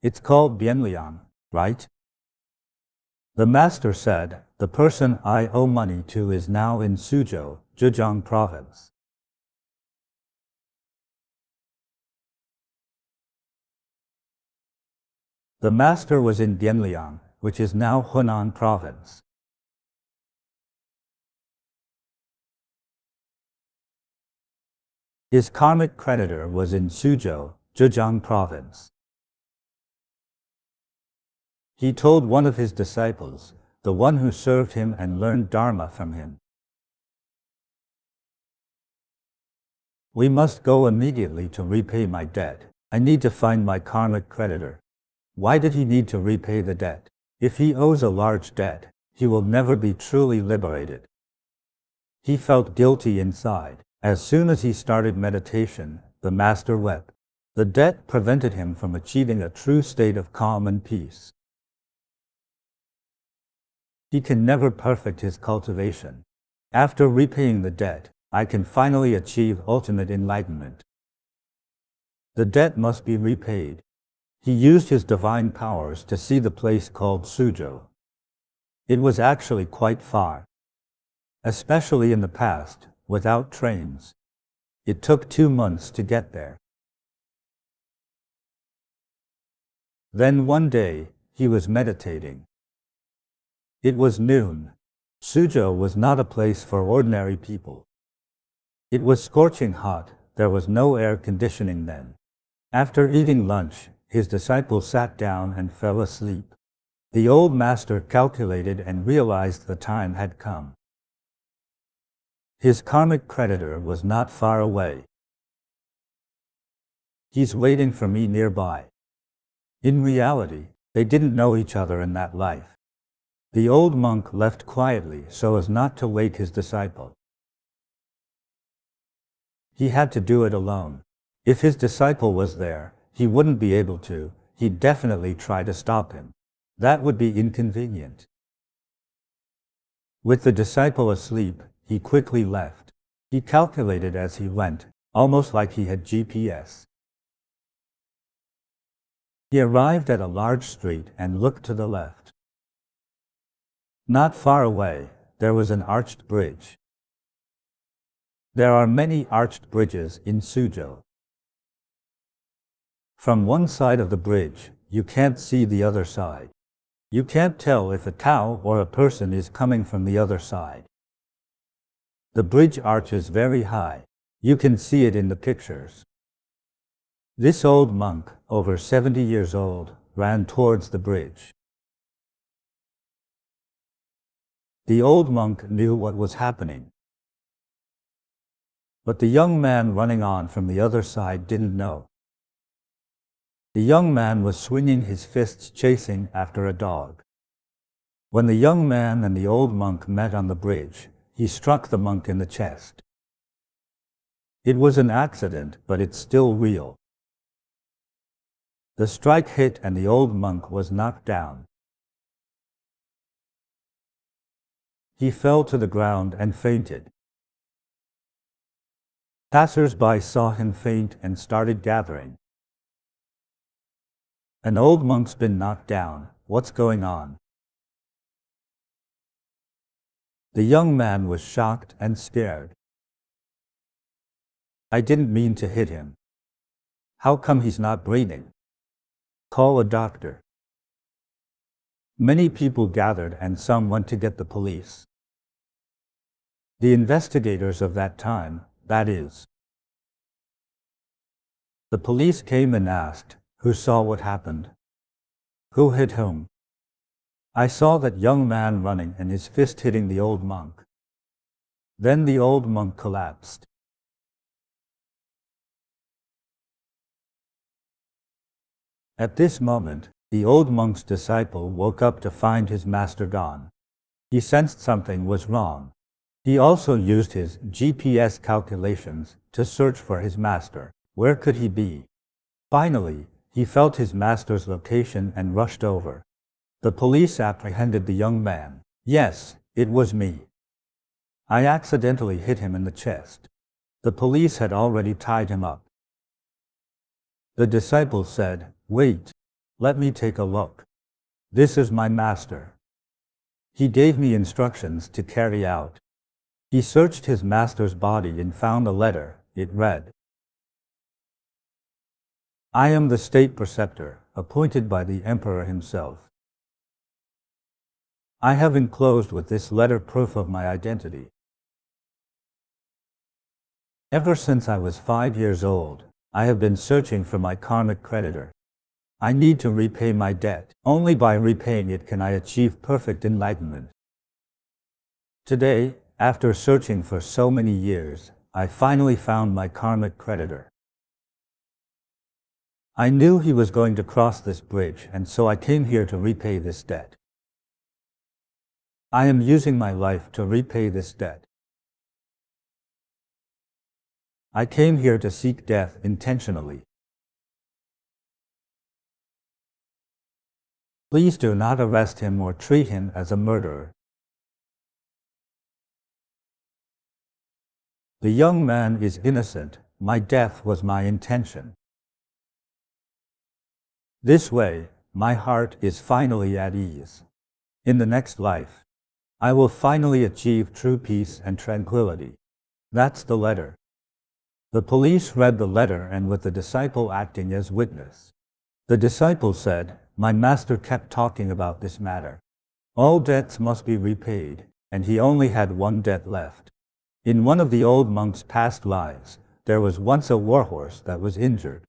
It's called Bianliang, right? The master said, the The person I owe money to is now in Suzhou, Zhejiang province. The master was in Dianliang, which is now Hunan province. His karmic creditor was in Suzhou, Zhejiang province. He told one of his disciples, the one who served him and learned Dharma from him, "We must go immediately to repay my debt. I need to find my karmic creditor." Why did he need to repay the debt? If he owes a large debt, he will never be truly liberated. He felt guilty inside. As soon as he started meditation, the master wept. The debt prevented him from achieving a true state of calm and peace. He can never perfect his cultivation. After repaying the debt, I can finally achieve ultimate enlightenment. The debt must be repaid. He used his divine powers to see the place called Suzhou. It was actually quite far. Especially in the past, without trains. It took 2 months to get there. Then one day, he was meditating. It was noon. Suzhou was not a place for ordinary people. It was scorching hot. There was no air conditioning then. After eating lunch, his disciple sat down and fell asleep. The old master calculated and realized the time had come. His karmic creditor was not far away. "He's waiting for me nearby." In reality, they didn't know each other in that life. The old monk left quietly so as not to wake his disciple. He had to do it alone. If his disciple was there, he wouldn't be able to. He'd definitely try to stop him. That would be inconvenient. With the disciple asleep, he quickly left. He calculated as he went, almost like he had GPS. He arrived at a large street and looked to the left. Not far away, there was an arched bridge. There are many arched bridges in Suzhou. From one side of the bridge, you can't see the other side. You can't tell if a cow or a person is coming from the other side. The bridge arches very high. You can see it in the pictures. This old monk, over 70 years old, ran towards the bridge. The old monk knew what was happening. But the young man running on from the other side didn't know. The young man was swinging his fists chasing after a dog. When the young man and the old monk met on the bridge, he struck the monk in the chest. It was an accident, but it's still real. The strike hit and the old monk was knocked down. He fell to the ground and fainted. Passers-by saw him faint and started gathering. "An old monk's been knocked down. What's going on?" The young man was shocked and scared. "I didn't mean to hit him. How come he's not breathing? Call a doctor." Many people gathered and some went to get the police. The investigators of that time, that is. The police came and asked, "Who saw what happened? Who hit whom?" "I saw that young man running and his fist hitting the old monk." Then the old monk collapsed. At this moment, the old monk's disciple woke up to find his master gone. He sensed something was wrong. He also used his GPS calculations to search for his master. Where could he be? Finally, he felt his master's location and rushed over. The police apprehended the young man. "Yes, it was me. I accidentally hit him in the chest." The police had already tied him up. The disciple said, "Wait, let me take a look. This is my master." He gave me instructions to carry out. He searched his master's body and found a letter. It read, "I am the state preceptor, appointed by the emperor himself. I have enclosed with this letter proof of my identity. Ever since I was 5 years old, I have been searching for my karmic creditor. I need to repay my debt. Only by repaying it can I achieve perfect enlightenment. Today, after searching for so many years, I finally found my karmic creditor. I knew he was going to cross this bridge, and so I came here to repay this debt. I am using my life to repay this debt. I came here to seek death intentionally. Please do not arrest him or treat him as a murderer." The young man is innocent. My death was my intention. This way, my heart is finally at ease. In the next life, I will finally achieve true peace and tranquility. That's the letter. The police read the letter, and with the disciple acting as witness, the disciple said, "My master kept talking about this matter. All debts must be repaid, and he only had one debt left. In one of the old monk's past lives, there was once a warhorse that was injured.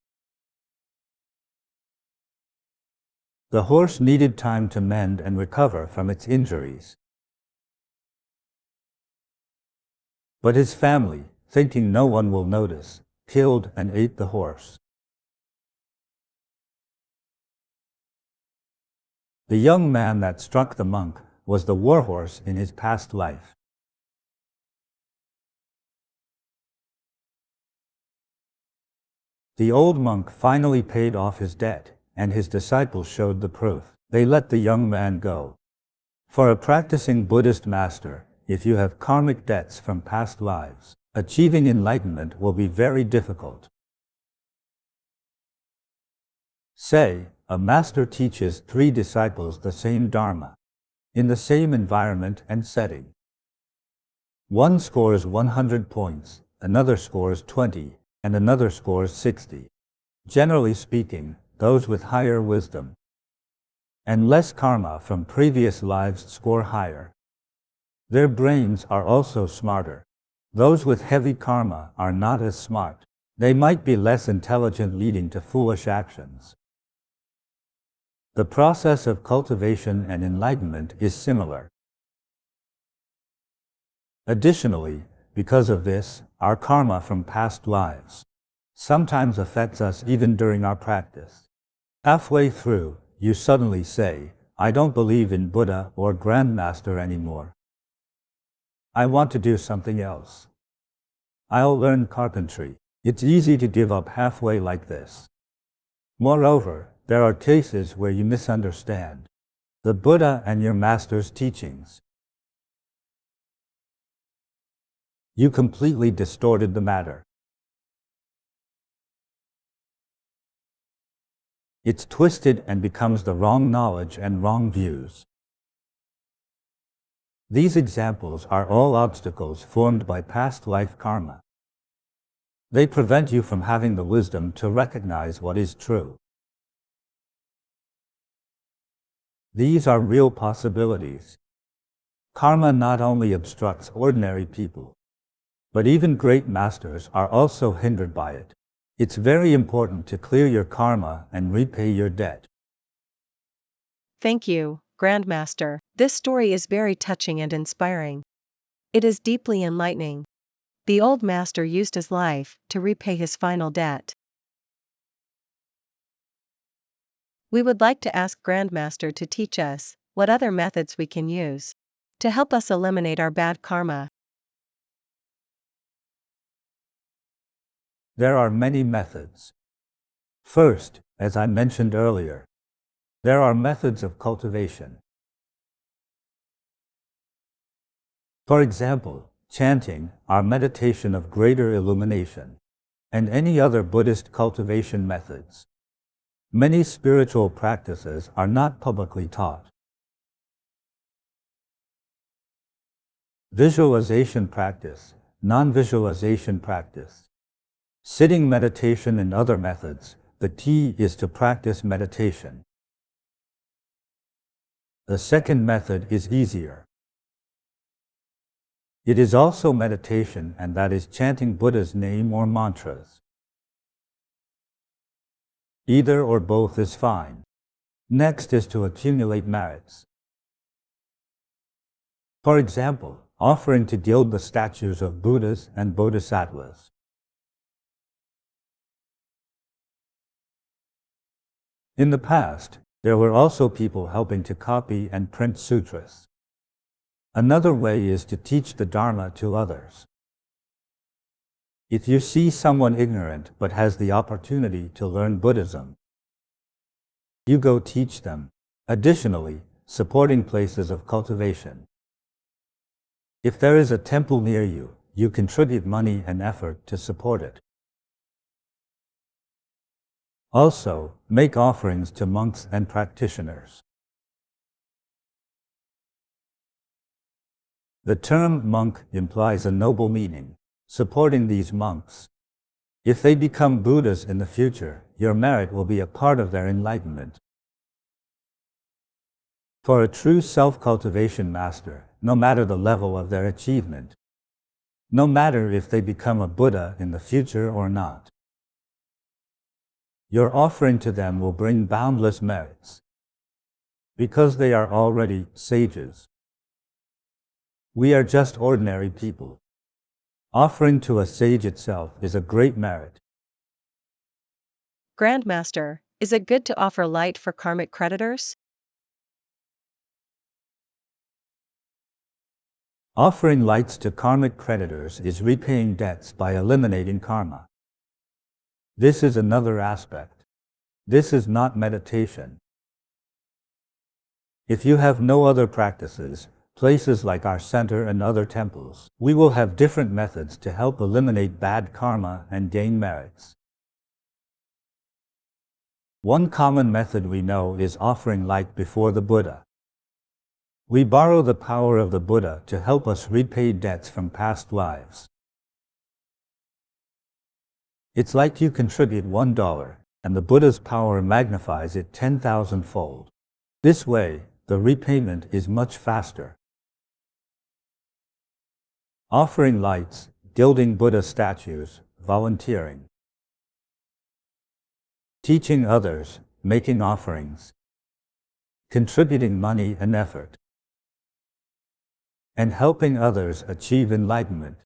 The horse needed time to mend and recover from its injuries. But his family, thinking no one will notice, killed and ate the horse. The young man that struck the monk was the warhorse in his past life. The old monk finally paid off his debt, and his disciples showed the proof. They let the young man go. For a practicing Buddhist master, if you have karmic debts from past lives, achieving enlightenment will be very difficult. Say, a master teaches 3 disciples the same Dharma, in the same environment and setting. One scores 100 points, another scores 20, and another scores 60. Generally speaking, those with higher wisdom and less karma from previous lives score higher. Their brains are also smarter. Those with heavy karma are not as smart. They might be less intelligent, leading to foolish actions. The process of cultivation and enlightenment is similar. Additionally, because of this, our karma from past lives sometimes affects us even during our practice. Halfway through, you suddenly say, "I don't believe in Buddha or Grandmaster anymore. I want to do something else. I'll learn carpentry." It's easy to give up halfway like this. Moreover, there are cases where you misunderstand the Buddha and your master's teachings. You completely distorted the matter. It's twisted and becomes the wrong knowledge and wrong views. These examples are all obstacles formed by past life karma. They prevent you from having the wisdom to recognize what is true. These are real possibilities. Karma not only obstructs ordinary people, but even great masters are also hindered by it. It's very important to clear your karma and repay your debt. Thank you, Grandmaster. This story is very touching and inspiring. It is deeply enlightening. The old master used his life to repay his final debt. We would like to ask Grandmaster to teach us what other methods we can use to help us eliminate our bad karma. There are many methods. First, as I mentioned earlier, there are methods of cultivation. For example, chanting, our meditation of greater illumination, and any other Buddhist cultivation methods. Many spiritual practices are not publicly taught. Visualization practice, non-visualization practice. Sitting meditation and other methods, the key is to practice meditation. The second method is easier. It is also meditation, and that is chanting Buddha's name or mantras. Either or both is fine. Next is to accumulate merits. For example, offering to gild the statues of Buddhas and Bodhisattvas. In the past, there were also people helping to copy and print sutras. Another way is to teach the Dharma to others. If you see someone ignorant but has the opportunity to learn Buddhism, you go teach them. Additionally, supporting places of cultivation. If there is a temple near you, you contribute money and effort to support it. Also, make offerings to monks and practitioners. The term monk implies a noble meaning. Supporting these monks. If they become Buddhas in the future, your merit will be a part of their enlightenment. For a true self-cultivation master, no matter the level of their achievement, no matter if they become a Buddha in the future or not, your offering to them will bring boundless merits, because they are already sages. We are just ordinary people. Offering to a sage itself is a great merit. Grandmaster, is it good to offer light for karmic creditors? Offering lights to karmic creditors is repaying debts by eliminating karma. This is another aspect. This is not meditation. If you have no other practices, places like our center and other temples, we will have different methods to help eliminate bad karma and gain merits. One common method we know is offering light before the Buddha. We borrow the power of the Buddha to help us repay debts from past lives. It's like you contribute $1, and the Buddha's power magnifies it 10,000-fold. This way, the repayment is much faster. Offering lights, gilding Buddha statues, volunteering. Teaching others, making offerings. Contributing money and effort. And helping others achieve enlightenment.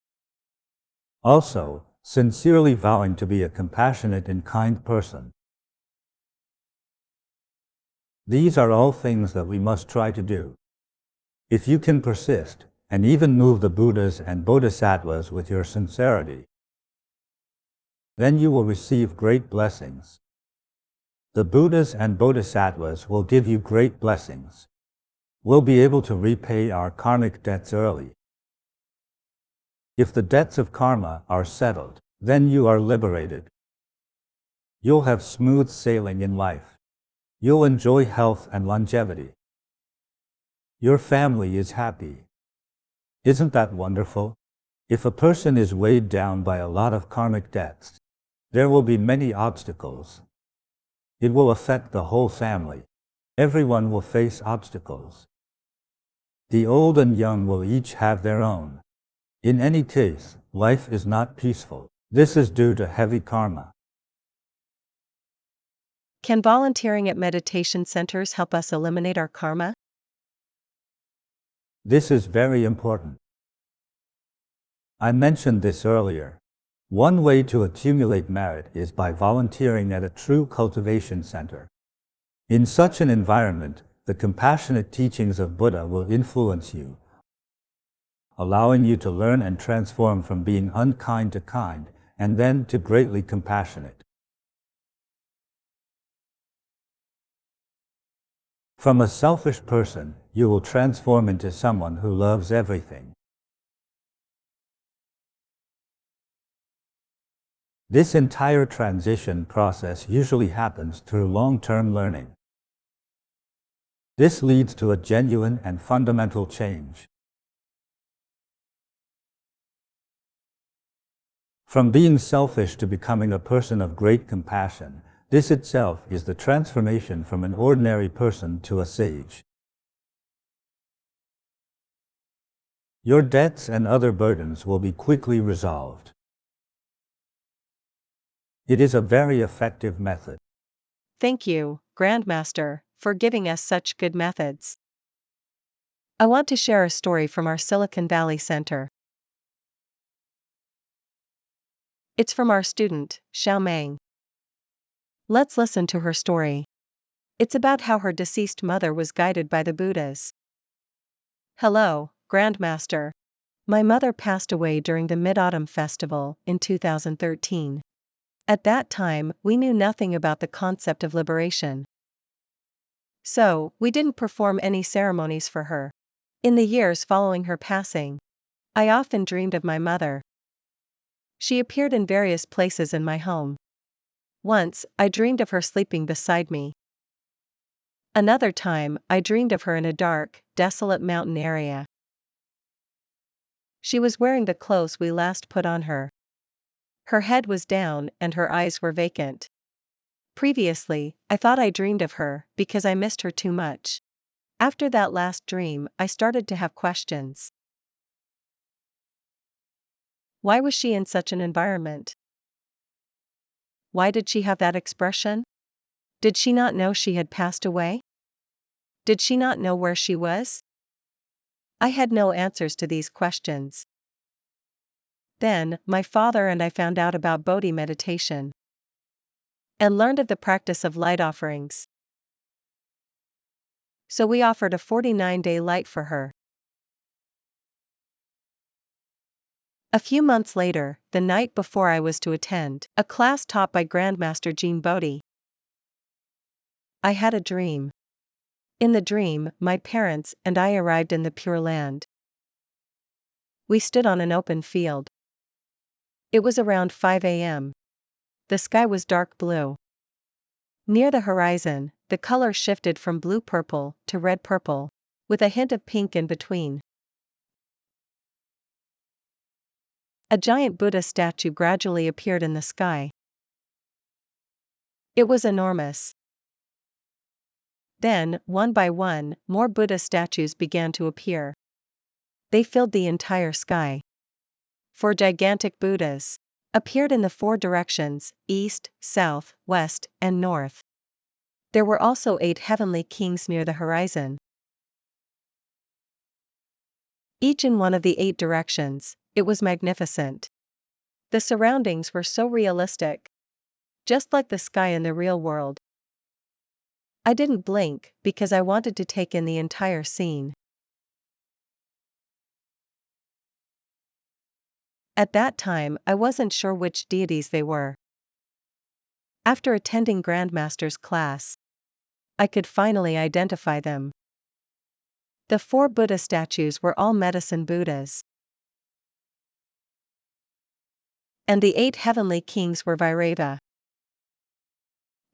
Also, sincerely vowing to be a compassionate and kind person. These are all things that we must try to do. If you can persist, and even move the Buddhas and Bodhisattvas with your sincerity, then you will receive great blessings. The Buddhas and Bodhisattvas will give you great blessings. We'll be able to repay our karmic debts early. If the debts of karma are settled, then you are liberated. You'll have smooth sailing in life. You'll enjoy health and longevity. Your family is happy. Isn't that wonderful? If a person is weighed down by a lot of karmic debts, there will be many obstacles. It will affect the whole family. Everyone will face obstacles. The old and young will each have their own. In any case, life is not peaceful. This is due to heavy karma. Can volunteering at meditation centers help us eliminate our karma? This is very important. I mentioned this earlier. One way to accumulate merit is by volunteering at a true cultivation center. In such an environment, the compassionate teachings of Buddha will influence you, allowing you to learn and transform from being unkind to kind, and then to greatly compassionate. From a selfish person, you will transform into someone who loves everything. This entire transition process usually happens through long-term learning. This leads to a genuine and fundamental change. From being selfish to becoming a person of great compassion, this itself is the transformation from an ordinary person to a sage. Your debts and other burdens will be quickly resolved. It is a very effective method. Thank you, Grandmaster, for giving us such good methods. I want to share a story from our Silicon Valley Center. It's from our student, Xiaomeng. Let's listen to her story. It's about how her deceased mother was guided by the Buddhas. Hello, Grandmaster. My mother passed away during the Mid-Autumn Festival in 2013. At that time, we knew nothing about the concept of liberation. So, we didn't perform any ceremonies for her. In the years following her passing, I often dreamed of my mother. She appeared in various places in my home. Once, I dreamed of her sleeping beside me. Another time, I dreamed of her in a dark, desolate mountain area. She was wearing the clothes we last put on her. Her head was down and her eyes were vacant. Previously, I thought I dreamed of her because I missed her too much. After that last dream, I started to have questions. Why was she in such an environment? Why did she have that expression? Did she not know she had passed away? Did she not know where she was? I had no answers to these questions. Then, my father and I found out about BodhiMeditation and learned of the practice of light offerings. So we offered a 49-day light for her. A few months later, the night before I was to attend a class taught by Grandmaster Jinbodhi, I had a dream. In the dream, my parents and I arrived in the Pure Land. We stood on an open field. It was around 5 a.m. The sky was dark blue. Near the horizon, the color shifted from blue-purple to red-purple, with a hint of pink in between. A giant Buddha statue gradually appeared in the sky. It was enormous. Then, one by one, more Buddha statues began to appear. They filled the entire sky. 4 gigantic Buddhas appeared in the 4 directions, east, south, west, and north. There were also 8 heavenly kings near the horizon. Each in one of the 8 directions, it was magnificent. The surroundings were so realistic. Just like the sky in the real world. I didn't blink, because I wanted to take in the entire scene. At that time, I wasn't sure which deities they were. After attending Grandmaster's class, I could finally identify them. The 4 Buddha statues were all medicine Buddhas. And the 8 heavenly kings were Vairava.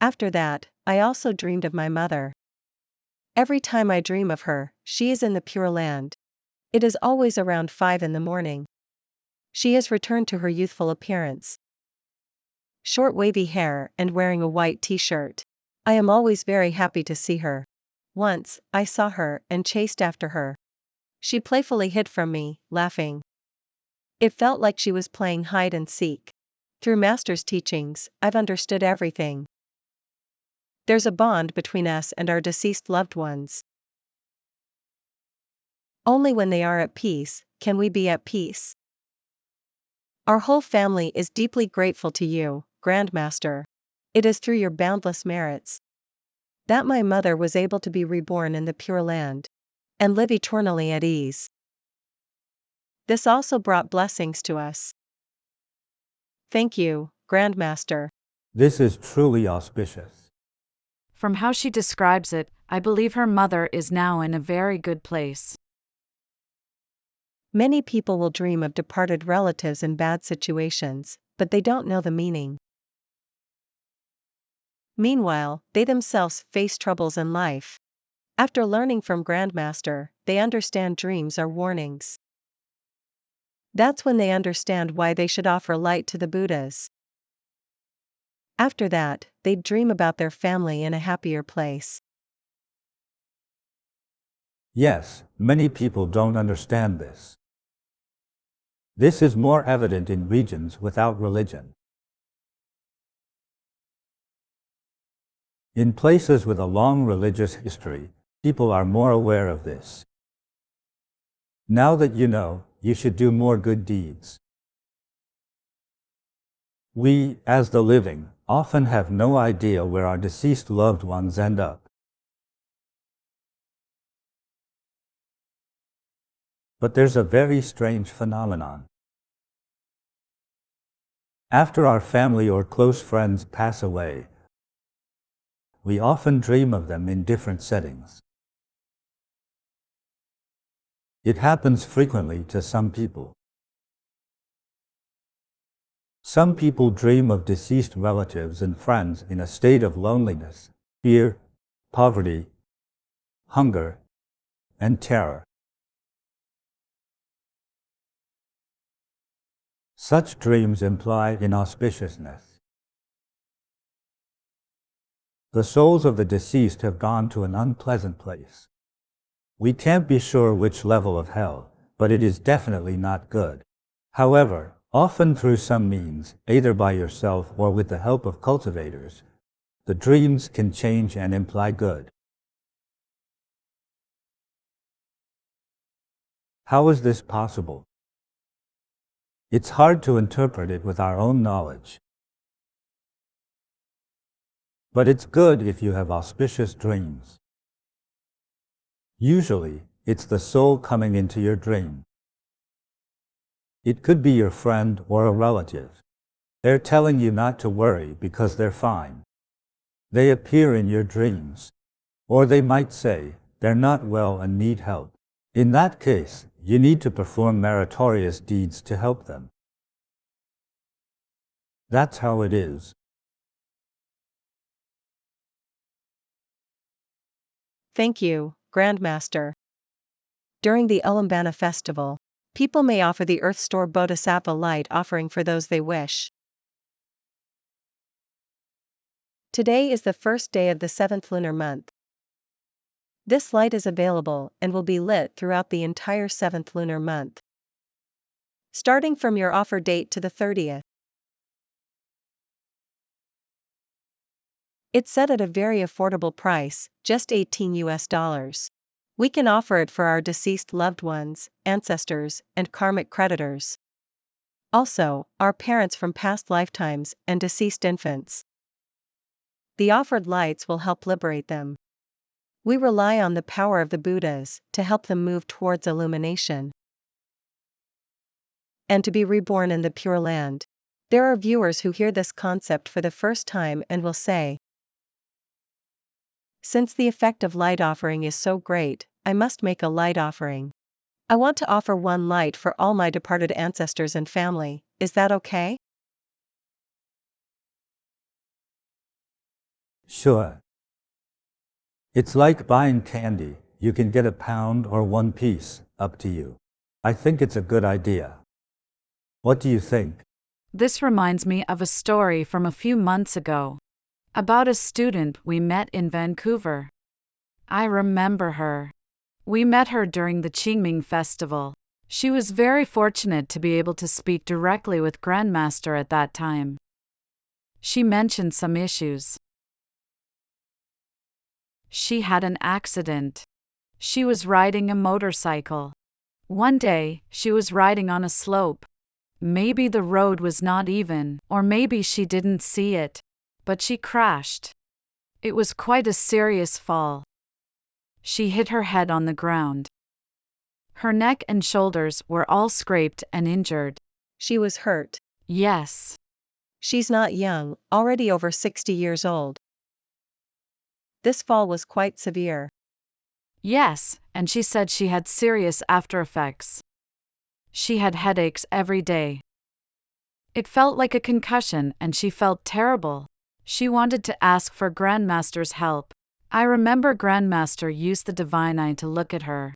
After that, I also dreamed of my mother. Every time I dream of her, she is in the Pure Land. It is always around 5 in the morning. She has returned to her youthful appearance. Short wavy hair and wearing a white t-shirt. I am always very happy to see her. Once, I saw her and chased after her. She playfully hid from me, laughing. It felt like she was playing hide and seek. Through Master's teachings, I've understood everything. There's a bond between us and our deceased loved ones. Only when they are at peace, can we be at peace. Our whole family is deeply grateful to you, Grandmaster. It is through your boundless merits that my mother was able to be reborn in the Pure Land and live eternally at ease. This also brought blessings to us. Thank you, Grandmaster. This is truly auspicious. From how she describes it, I believe her mother is now in a very good place. Many people will dream of departed relatives in bad situations, but they don't know the meaning. Meanwhile, they themselves face troubles in life. After learning from Grandmaster, they understand dreams are warnings. That's when they understand why they should offer light to the Buddhas. After that, they'd dream about their family in a happier place. Yes, many people don't understand this. This is more evident in regions without religion. In places with a long religious history, people are more aware of this. Now that you know, you should do more good deeds. We, as the living, often have no idea where our deceased loved ones end up. But there's a very strange phenomenon. After our family or close friends pass away, we often dream of them in different settings. It happens frequently to some people. Some people dream of deceased relatives and friends in a state of loneliness, fear, poverty, hunger, and terror. Such dreams imply inauspiciousness. The souls of the deceased have gone to an unpleasant place. We can't be sure which level of hell, but it is definitely not good. However, often through some means, either by yourself or with the help of cultivators, the dreams can change and imply good. How is this possible? It's hard to interpret it with our own knowledge. But it's good if you have auspicious dreams. Usually, it's the soul coming into your dream. It could be your friend or a relative. They're telling you not to worry because they're fine. They appear in your dreams. Or they might say, they're not well and need help. In that case, you need to perform meritorious deeds to help them. That's how it is. Thank you, Grandmaster. During the Ullambana Festival, people may offer the Earth Store Bodhisattva light offering for those they wish. Today is the first day of the 7th lunar month. This light is available and will be lit throughout the entire 7th lunar month, starting from your offer date to the 30th. It's set at a very affordable price, just $18. We can offer it for our deceased loved ones, ancestors, and karmic creditors. Also, our parents from past lifetimes and deceased infants. The offered lights will help liberate them. We rely on the power of the Buddhas to help them move towards illumination and to be reborn in the Pure Land. There are viewers who hear this concept for the first time and will say, since the effect of light offering is so great, I must make a light offering. I want to offer one light for all my departed ancestors and family. Is that okay? Sure. It's like buying candy. You can get a pound or one piece, up to you. I think it's a good idea. What do you think? This reminds me of a story from a few months ago about a student we met in Vancouver. I remember her. We met her during the Qingming Festival. She was very fortunate to be able to speak directly with Grandmaster at that time. She mentioned some issues. She had an accident. She was riding a motorcycle. One day, she was riding on a slope. Maybe the road was not even, or maybe she didn't see it. But she crashed. It was quite a serious fall. She hit her head on the ground. Her neck and shoulders were all scraped and injured. She was hurt. Yes. She's not young, already over 60 years old. This fall was quite severe. Yes, and she said she had serious after effects. She had headaches every day. It felt like a concussion and she felt terrible. She wanted to ask for Grandmaster's help. I remember Grandmaster used the divine eye to look at her.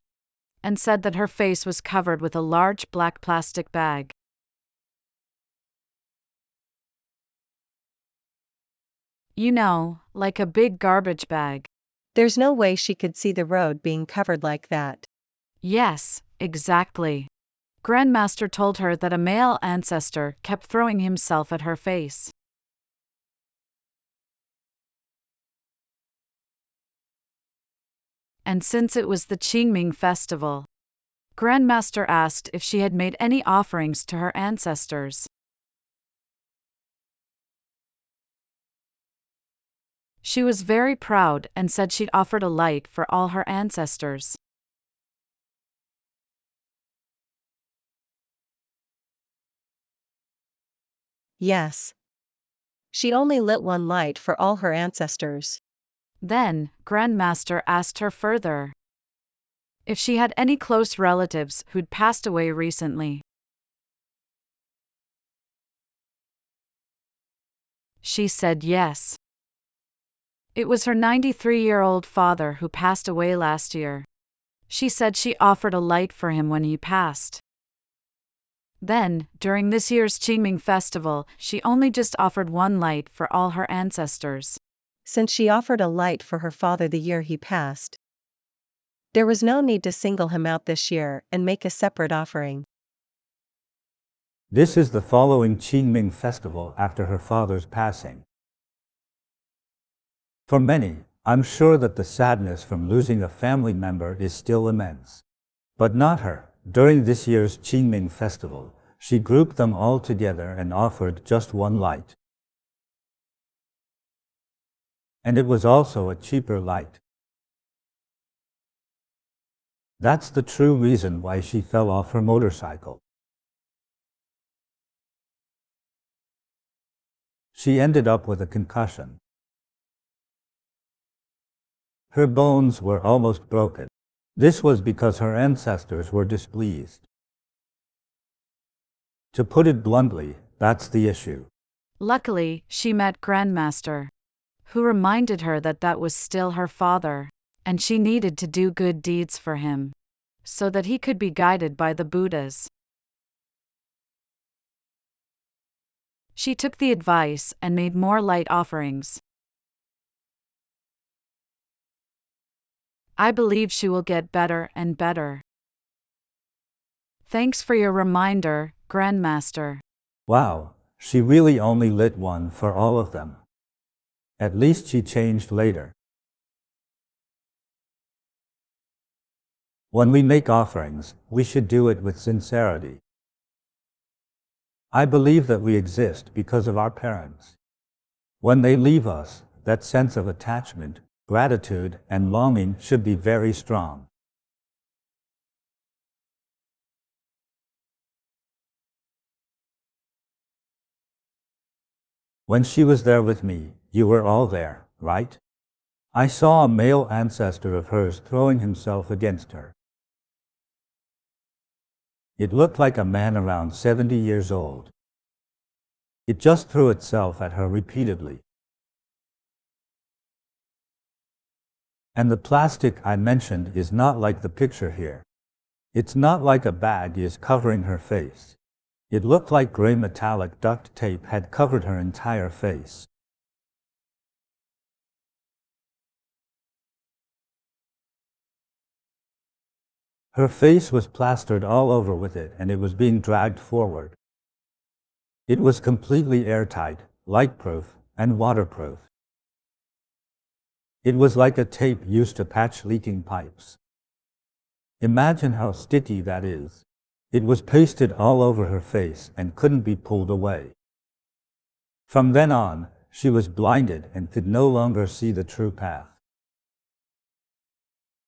and said that her face was covered with a large black plastic bag. You know, like a big garbage bag. There's no way she could see the road being covered like that. Yes, exactly. Grandmaster told her that a male ancestor kept throwing himself at her face. And since it was the Qingming festival, Grandmaster asked if she had made any offerings to her ancestors. She was very proud and said she'd offered a light for all her ancestors. Yes. She only lit one light for all her ancestors. Then, Grandmaster asked her further if she had any close relatives who'd passed away recently. She said yes. It was her 93-year-old father who passed away last year. She said she offered a light for him when he passed. Then, during this year's Qingming festival, she only just offered one light for all her ancestors. Since she offered a light for her father the year he passed, there was no need to single him out this year and make a separate offering. This is the following Qingming festival after her father's passing. For many, I'm sure that the sadness from losing a family member is still immense. But not her. During this year's Qingming festival, she grouped them all together and offered just one light. And it was also a cheaper light. That's the true reason why she fell off her motorcycle. She ended up with a concussion. Her bones were almost broken. This was because her ancestors were displeased. To put it bluntly, that's the issue. Luckily, she met Grandmaster, who reminded her that that was still her father, and she needed to do good deeds for him, so that he could be guided by the Buddhas. She took the advice and made more light offerings. I believe she will get better and better. Thanks for your reminder, Grandmaster. Wow, she really only lit one for all of them. At least she changed later. When we make offerings, we should do it with sincerity. I believe that we exist because of our parents. When they leave us, that sense of attachment, gratitude, and longing should be very strong. When she was there with me, you were all there, right? I saw a male ancestor of hers throwing himself against her. It looked like a man around 70 years old. It just threw itself at her repeatedly. And the plastic I mentioned is not like the picture here. It's not like a bag is covering her face. It looked like gray metallic duct tape had covered her entire face. Her face was plastered all over with it, and it was being dragged forward. It was completely airtight, light-proof, and waterproof. It was like a tape used to patch leaking pipes. Imagine how sticky that is. It was pasted all over her face and couldn't be pulled away. From then on, she was blinded and could no longer see the true path.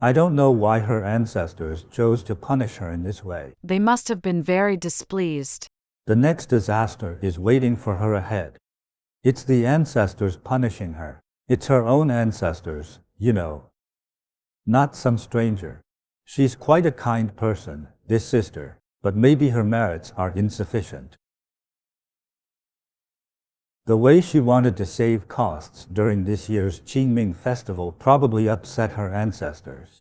I don't know why her ancestors chose to punish her in this way. They must have been very displeased. The next disaster is waiting for her ahead. It's the ancestors punishing her. It's her own ancestors, you know. Not some stranger. She's quite a kind person, this sister, but maybe her merits are insufficient. The way she wanted to save costs during this year's Qingming festival probably upset her ancestors.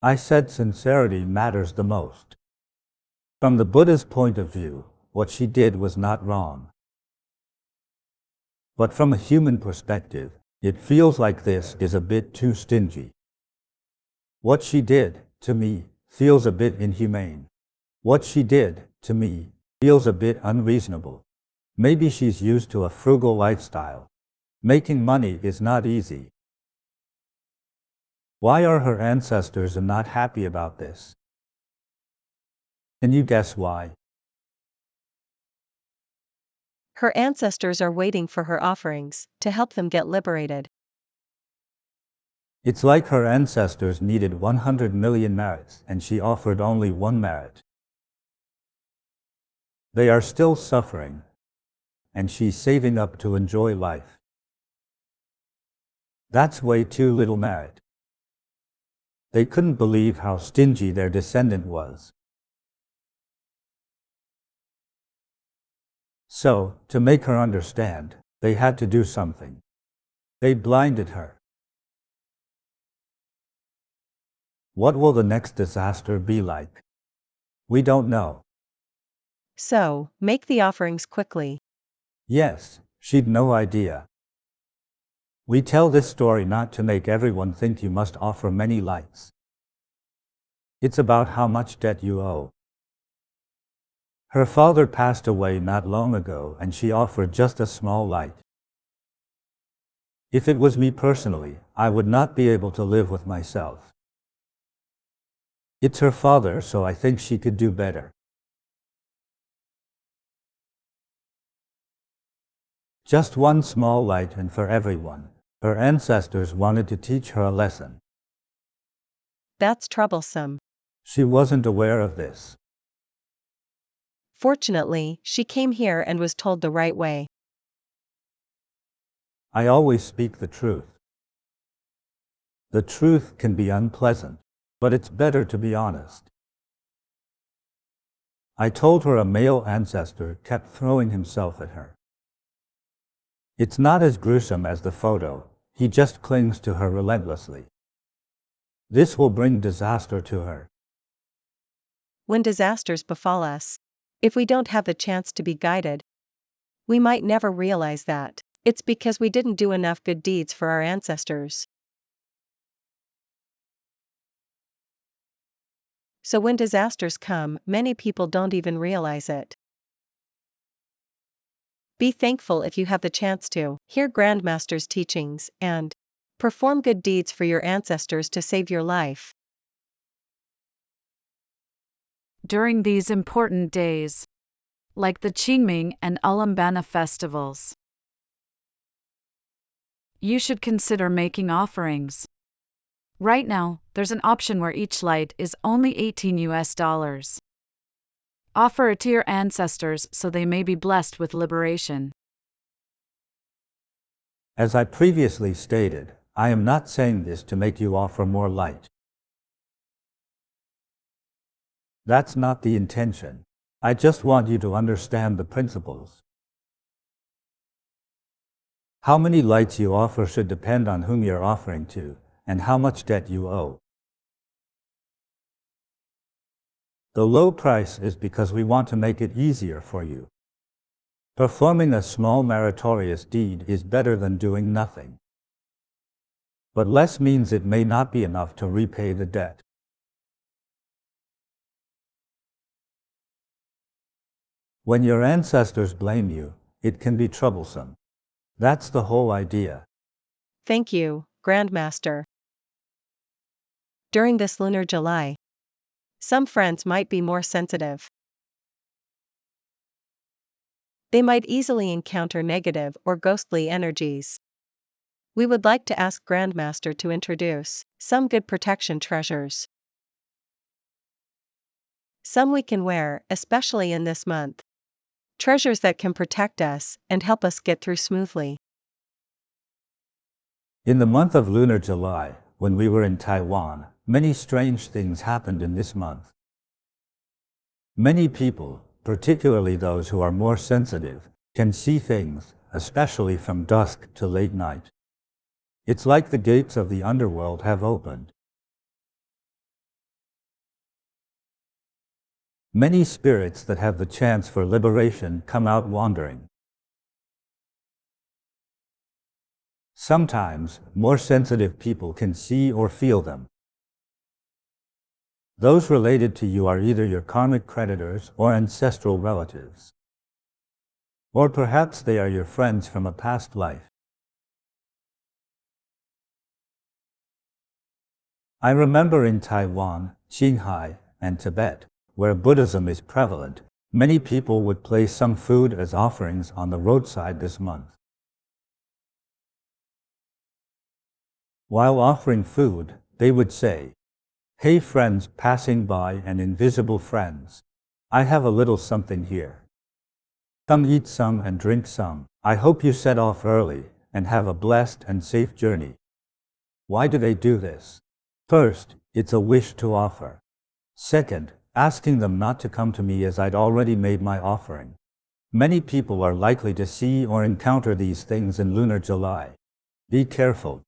I said sincerity matters the most. From the Buddha's point of view, what she did was not wrong. But from a human perspective, it feels like this is a bit too stingy. What she did, to me, feels a bit inhumane. What she did, to me, feels a bit unreasonable. Maybe she's used to a frugal lifestyle. Making money is not easy. Why are her ancestors not happy about this? Can you guess why? Her ancestors are waiting for her offerings to help them get liberated. It's like her ancestors needed 100 million merits and she offered only one merit. They are still suffering, and she's saving up to enjoy life. That's way too little merit. They couldn't believe how stingy their descendant was. So, to make her understand, they had to do something. They blinded her. What will the next disaster be like? We don't know. So, make the offerings quickly. Yes, she'd no idea. We tell this story not to make everyone think you must offer many lights. It's about how much debt you owe. Her father passed away not long ago and she offered just a small light. If it was me personally, I would not be able to live with myself. It's her father, so I think she could do better. Just one small light and for everyone. Her ancestors wanted to teach her a lesson. That's troublesome. She wasn't aware of this. Fortunately, she came here and was told the right way. I always speak the truth. The truth can be unpleasant, but it's better to be honest. I told her a male ancestor kept throwing himself at her. It's not as gruesome as the photo, he just clings to her relentlessly. This will bring disaster to her. When disasters befall us, if we don't have the chance to be guided, we might never realize that it's because we didn't do enough good deeds for our ancestors. So when disasters come, many people don't even realize it. Be thankful if you have the chance to hear Grandmaster's teachings and perform good deeds for your ancestors to save your life. During these important days, like the Qingming and Ullambana festivals, you should consider making offerings. Right now, there's an option where each light is only $18. Offer it to your ancestors so they may be blessed with liberation. As I previously stated, I am not saying this to make you offer more light. That's not the intention. I just want you to understand the principles. How many lights you offer should depend on whom you're offering to, and how much debt you owe. The low price is because we want to make it easier for you. Performing a small meritorious deed is better than doing nothing. But less means it may not be enough to repay the debt. When your ancestors blame you, it can be troublesome. That's the whole idea. Thank you, Grandmaster. During this lunar July, some friends might be more sensitive. They might easily encounter negative or ghostly energies. We would like to ask Grandmaster to introduce some good protection treasures. Some we can wear, especially in this month. Treasures that can protect us and help us get through smoothly. In the month of lunar July, when we were in Taiwan, many strange things happened in this month. Many people, particularly those who are more sensitive, can see things, especially from dusk to late night. It's like the gates of the underworld have opened. Many spirits that have the chance for liberation come out wandering. Sometimes, more sensitive people can see or feel them. Those related to you are either your karmic creditors or ancestral relatives. Or perhaps they are your friends from a past life. I remember in Taiwan, Qinghai, and Tibet, where Buddhism is prevalent, many people would place some food as offerings on the roadside this month. While offering food, they would say, "Hey friends passing by and invisible friends, I have a little something here. Come eat some and drink some. I hope you set off early and have a blessed and safe journey." Why do they do this? First, it's a wish to offer. Second, asking them not to come to me as I'd already made my offering. Many people are likely to see or encounter these things in lunar July. Be careful.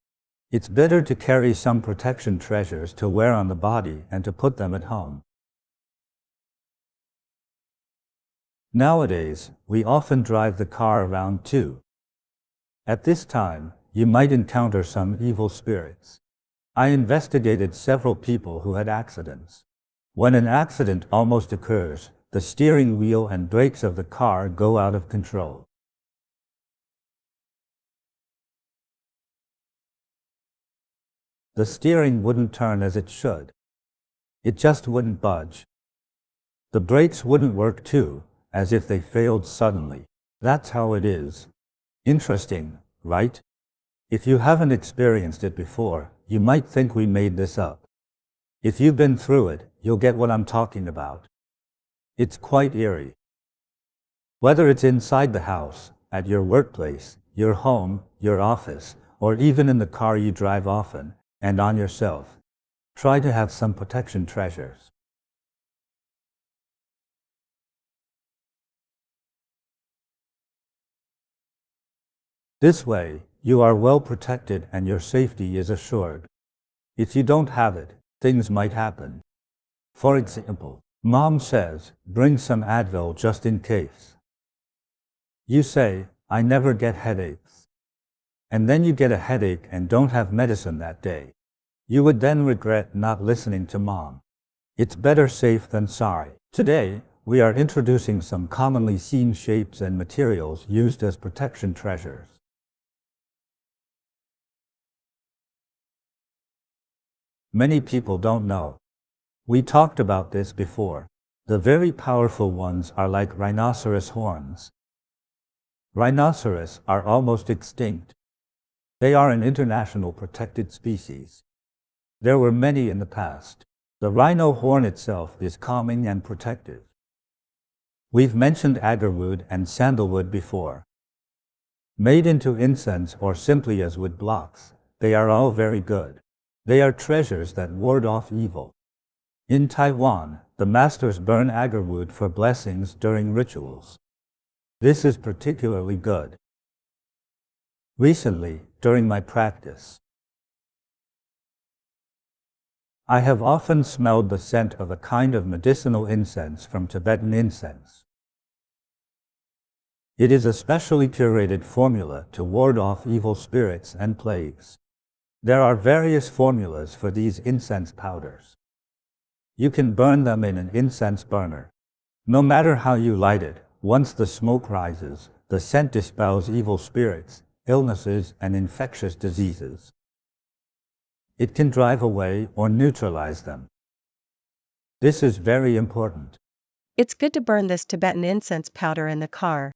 It's better to carry some protection treasures to wear on the body and to put them at home. Nowadays, we often drive the car around too. At this time, you might encounter some evil spirits. I investigated several people who had accidents. When an accident almost occurs, the steering wheel and brakes of the car go out of control. The steering wouldn't turn as it should. It just wouldn't budge. The brakes wouldn't work too, as if they failed suddenly. That's how it is. Interesting, right? If you haven't experienced it before, you might think we made this up. If you've been through it, you'll get what I'm talking about. It's quite eerie. Whether it's inside the house, at your workplace, your home, your office, or even in the car you drive often, and on yourself, try to have some protection treasures. This way, you are well protected and your safety is assured. If you don't have it, things might happen. For example, Mom says, bring some Advil just in case. You say, I never get headaches. And then you get a headache and don't have medicine that day. You would then regret not listening to Mom. It's better safe than sorry. Today, we are introducing some commonly seen shapes and materials used as protection treasures. Many people don't know. We talked about this before. The very powerful ones are like rhinoceros horns. Rhinoceros are almost extinct. They are an international protected species. There were many in the past. The rhino horn itself is calming and protective. We've mentioned agarwood and sandalwood before. Made into incense or simply as wood blocks, they are all very good. They are treasures that ward off evil. In Taiwan, the masters burn agarwood for blessings during rituals. This is particularly good. Recently, during my practice, I have often smelled the scent of a kind of medicinal incense from Tibetan incense. It is a specially curated formula to ward off evil spirits and plagues. There are various formulas for these incense powders. You can burn them in an incense burner. No matter how you light it, once the smoke rises, the scent dispels evil spirits, illnesses, and infectious diseases. It can drive away or neutralize them. This is very important. It's good to burn this Tibetan incense powder in the car.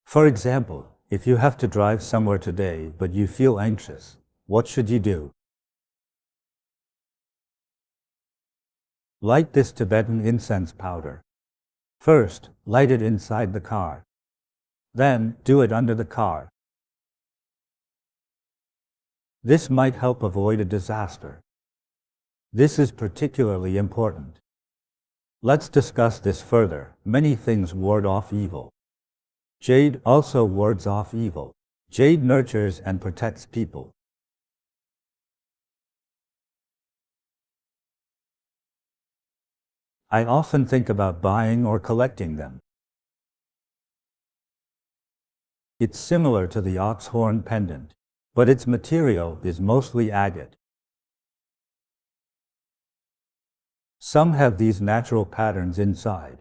For example, if you have to drive somewhere today but you feel anxious, what should you do? Light this Tibetan incense powder. First, light it inside the car. Then, do it under the car. This might help avoid a disaster. This is particularly important. Let's discuss this further. Many things ward off evil. Jade also wards off evil. Jade nurtures and protects people. I often think about buying or collecting them. It's similar to the ox horn pendant, but its material is mostly agate. Some have these natural patterns inside.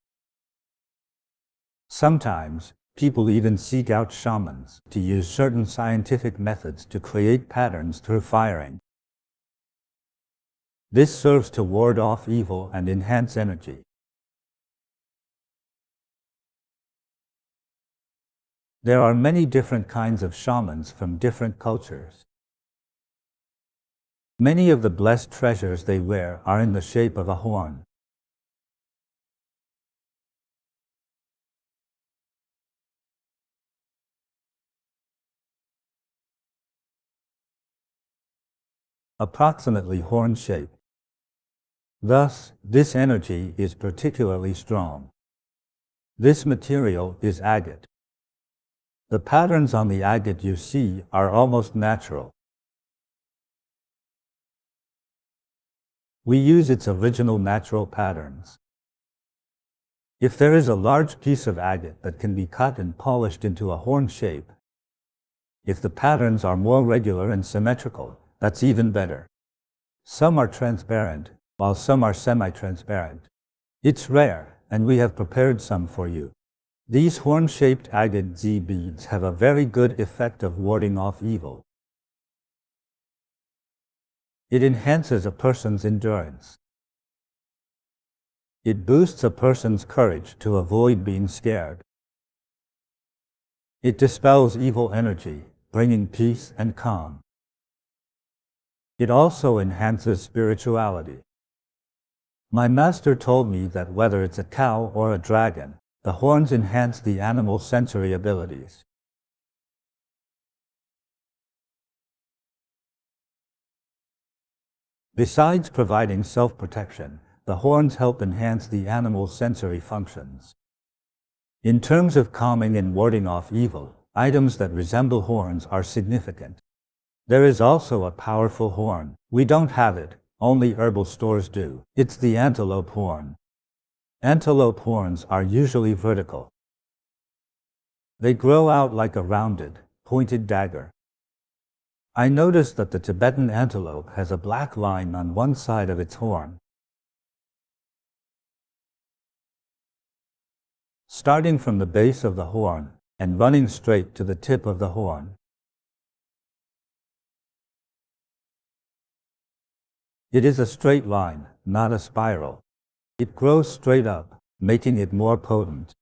Sometimes, people even seek out shamans to use certain scientific methods to create patterns through firing. This serves to ward off evil and enhance energy. There are many different kinds of shamans from different cultures. Many of the blessed treasures they wear are in the shape of a horn. Approximately horn-shaped. Thus, this energy is particularly strong. This material is agate. The patterns on the agate you see are almost natural. We use its original natural patterns. If there is a large piece of agate that can be cut and polished into a horn shape, if the patterns are more regular and symmetrical, that's even better. Some are transparent, while some are semi-transparent. It's rare, and we have prepared some for you. These horn-shaped agate Z beads have a very good effect of warding off evil. It enhances a person's endurance. It boosts a person's courage to avoid being scared. It dispels evil energy, bringing peace and calm. It also enhances spirituality. My master told me that whether it's a cow or a dragon, the horns enhance the animal's sensory abilities. Besides providing self-protection, the horns help enhance the animal's sensory functions. In terms of calming and warding off evil, items that resemble horns are significant. There is also a powerful horn. We don't have it, only herbal stores do. It's the antelope horn. Antelope horns are usually vertical. They grow out like a rounded, pointed dagger. I noticed that the Tibetan antelope has a black line on one side of its horn. Starting from the base of the horn and running straight to the tip of the horn. It is a straight line, not a spiral. It grows straight up, making it more potent.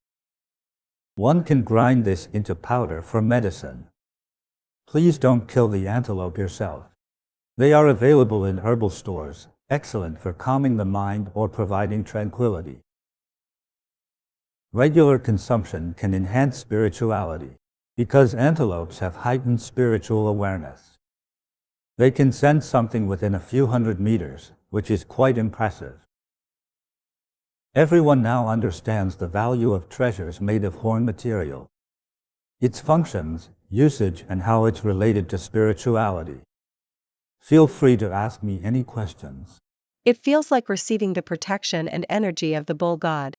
One can grind this into powder for medicine. Please don't kill the antelope yourself. They are available in herbal stores, excellent for calming the mind or providing tranquility. Regular consumption can enhance spirituality, because antelopes have heightened spiritual awareness. They can sense something within a few hundred meters, which is quite impressive. Everyone now understands the value of treasures made of horn material, its functions, usage, and how it's related to spirituality. Feel free to ask me any questions. It feels like receiving the protection and energy of the bull god.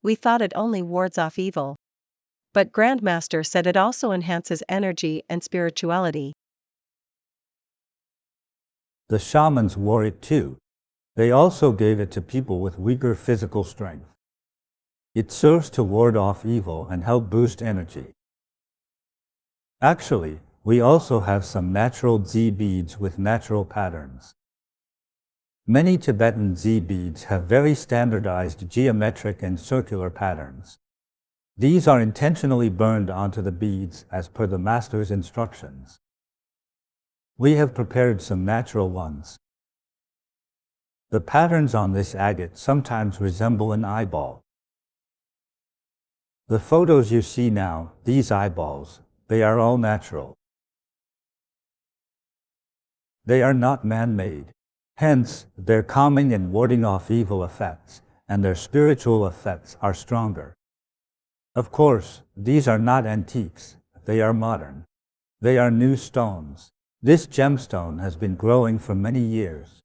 We thought it only wards off evil. But Grandmaster said it also enhances energy and spirituality. The shamans wore it too. They also gave it to people with weaker physical strength. It serves to ward off evil and help boost energy. Actually, we also have some natural Z beads with natural patterns. Many Tibetan Z beads have very standardized geometric and circular patterns. These are intentionally burned onto the beads as per the master's instructions. We have prepared some natural ones. The patterns on this agate sometimes resemble an eyeball. The photos you see now, these eyeballs, they are all natural. They are not man-made. Hence, their calming and warding off evil effects, and their spiritual effects are stronger. Of course, these are not antiques, they are modern. They are new stones. This gemstone has been growing for many years.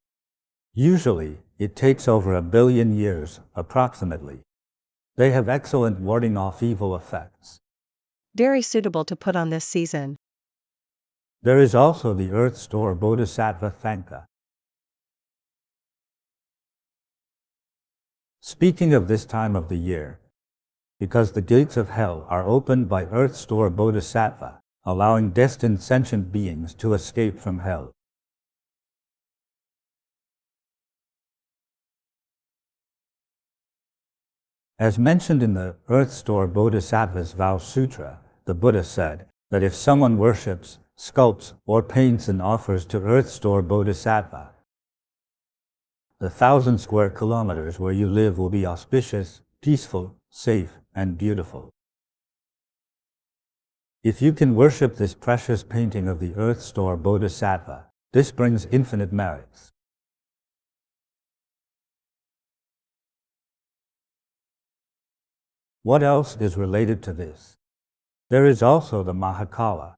Usually, It takes over 1 billion years, approximately. They have excellent warding off evil effects. Very suitable to put on this season. There is also the Earth Store Bodhisattva Thanka. Speaking of this time of the year, because the gates of hell are opened by Earth Store Bodhisattva, allowing destined sentient beings to escape from hell. As mentioned in the Earth Store Bodhisattva's Vow Sutra, the Buddha said that if someone worships, sculpts, or paints and offers to Earth Store Bodhisattva, the 1,000 square kilometers where you live will be auspicious, peaceful, safe, and beautiful. If you can worship this precious painting of the Earth Store Bodhisattva, this brings infinite merits. What else is related to this? There is also the Mahakala.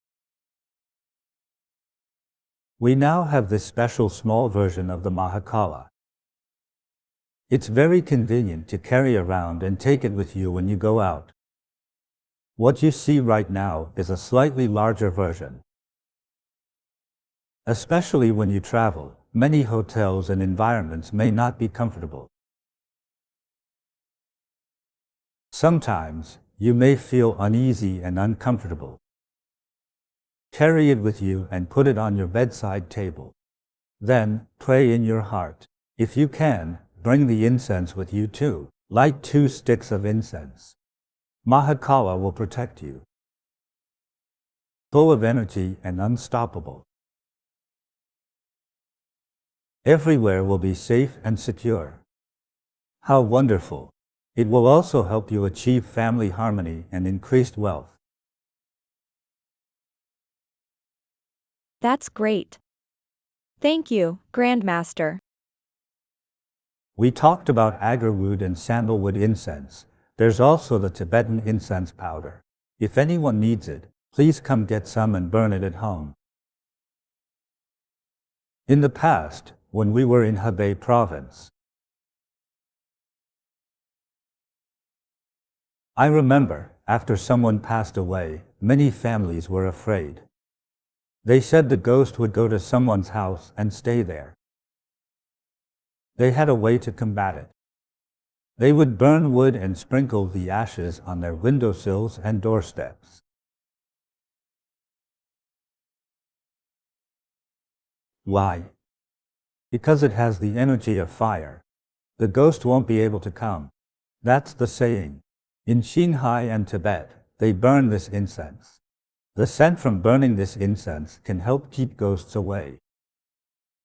We now have this special small version of the Mahakala. It's very convenient to carry around and take it with you when you go out. What you see right now is a slightly larger version. Especially when you travel, many hotels and environments may not be comfortable. Sometimes, you may feel uneasy and uncomfortable. Carry it with you and put it on your bedside table. Then, pray in your heart. If you can, bring the incense with you too. Light 2 sticks of incense. Mahakala will protect you. Full of energy and unstoppable. Everywhere will be safe and secure. How wonderful! It will also help you achieve family harmony and increased wealth. That's great. Thank you, Grandmaster. We talked about agarwood and sandalwood incense. There's also the Tibetan incense powder. If anyone needs it, please come get some and burn it at home. In the past, when we were in Hebei province, I remember, after someone passed away, many families were afraid. They said the ghost would go to someone's house and stay there. They had a way to combat it. They would burn wood and sprinkle the ashes on their windowsills and doorsteps. Why? Because it has the energy of fire. The ghost won't be able to come. That's the saying. In Qinghai and Tibet, they burn this incense. The scent from burning this incense can help keep ghosts away.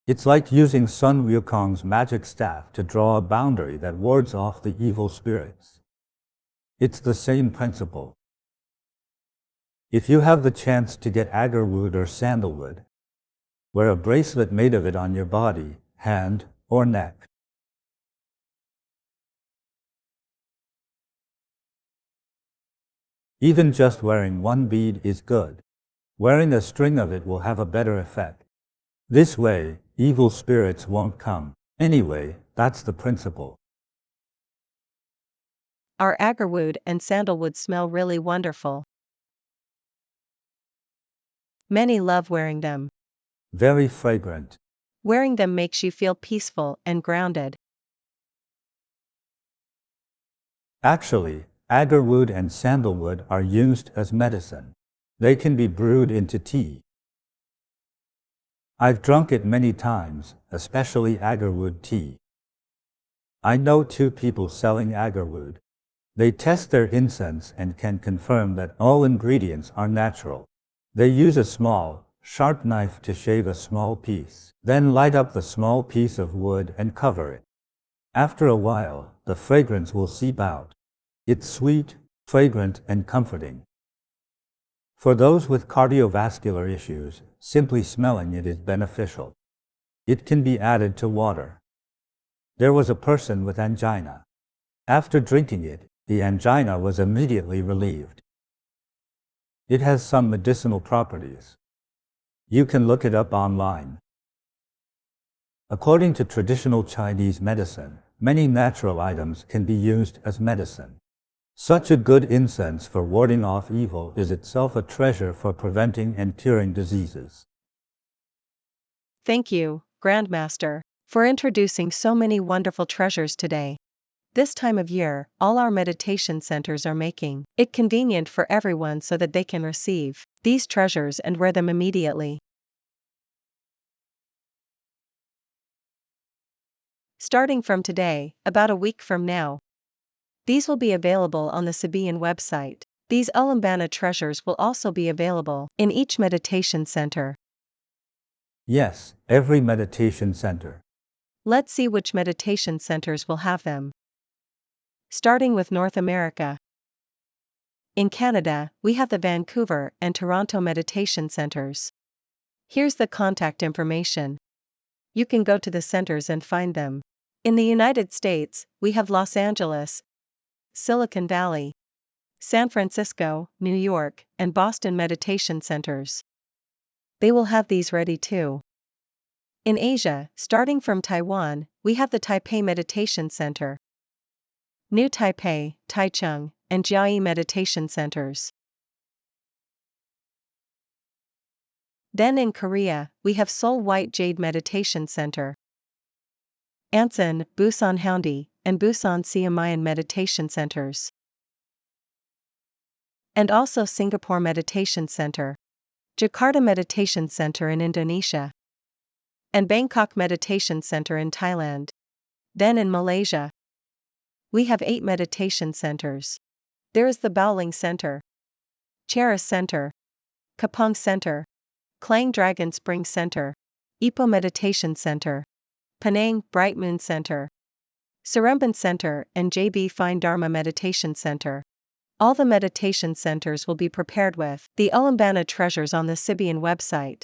It's like using Sun Wukong's magic staff to draw a boundary that wards off the evil spirits. It's the same principle. If you have the chance to get agarwood or sandalwood, wear a bracelet made of it on your body, hand, or neck. Even just wearing one bead is good. Wearing a string of it will have a better effect. This way, evil spirits won't come. Anyway, that's the principle. Our agarwood and sandalwood smell really wonderful. Many love wearing them. Very fragrant. Wearing them makes you feel peaceful and grounded. Actually, agarwood and sandalwood are used as medicine. They can be brewed into tea. I've drunk it many times, especially agarwood tea. I know 2 people selling agarwood. They test their incense and can confirm that all ingredients are natural. They use a small, sharp knife to shave a small piece, then light up the small piece of wood and cover it. After a while, the fragrance will seep out. It's sweet, fragrant, and comforting. For those with cardiovascular issues, simply smelling it is beneficial. It can be added to water. There was a person with angina. After drinking it, the angina was immediately relieved. It has some medicinal properties. You can look it up online. According to traditional Chinese medicine, many natural items can be used as medicine. Such a good incense for warding off evil is itself a treasure for preventing and curing diseases. Thank you, Grandmaster, for introducing so many wonderful treasures today. This time of year, all our meditation centers are making it convenient for everyone so that they can receive these treasures and wear them immediately. Starting from today, about a week from now, these will be available on the Sabian website. These Ullambana treasures will also be available in each meditation center. Yes, every meditation center. Let's see which meditation centers will have them. Starting with North America. In Canada, we have the Vancouver and Toronto meditation centers. Here's the contact information. You can go to the centers and find them. In the United States, we have Los Angeles, Silicon Valley, San Francisco, New York, and Boston meditation centers. They will have these ready too. In Asia, starting from Taiwan, we have the Taipei Meditation Center, New Taipei, Taichung, and Jiayi Meditation Centers. Then in Korea, we have Seoul White Jade Meditation Center, Ansan, Busan Haeundae, and Busan Siamayan Meditation Centers. And also Singapore Meditation Center, Jakarta Meditation Center in Indonesia, and Bangkok Meditation Center in Thailand. Then in Malaysia, we have 8 meditation centers. There is the Bowling Center, Cheras Center, Kapong Center, Klang Dragon Spring Center, Ipoh Meditation Center, Penang Bright Moon Center, Seremban Center, and JB Fine Dharma Meditation Center. All the meditation centers will be prepared with the Ullambana treasures on the Sibian website.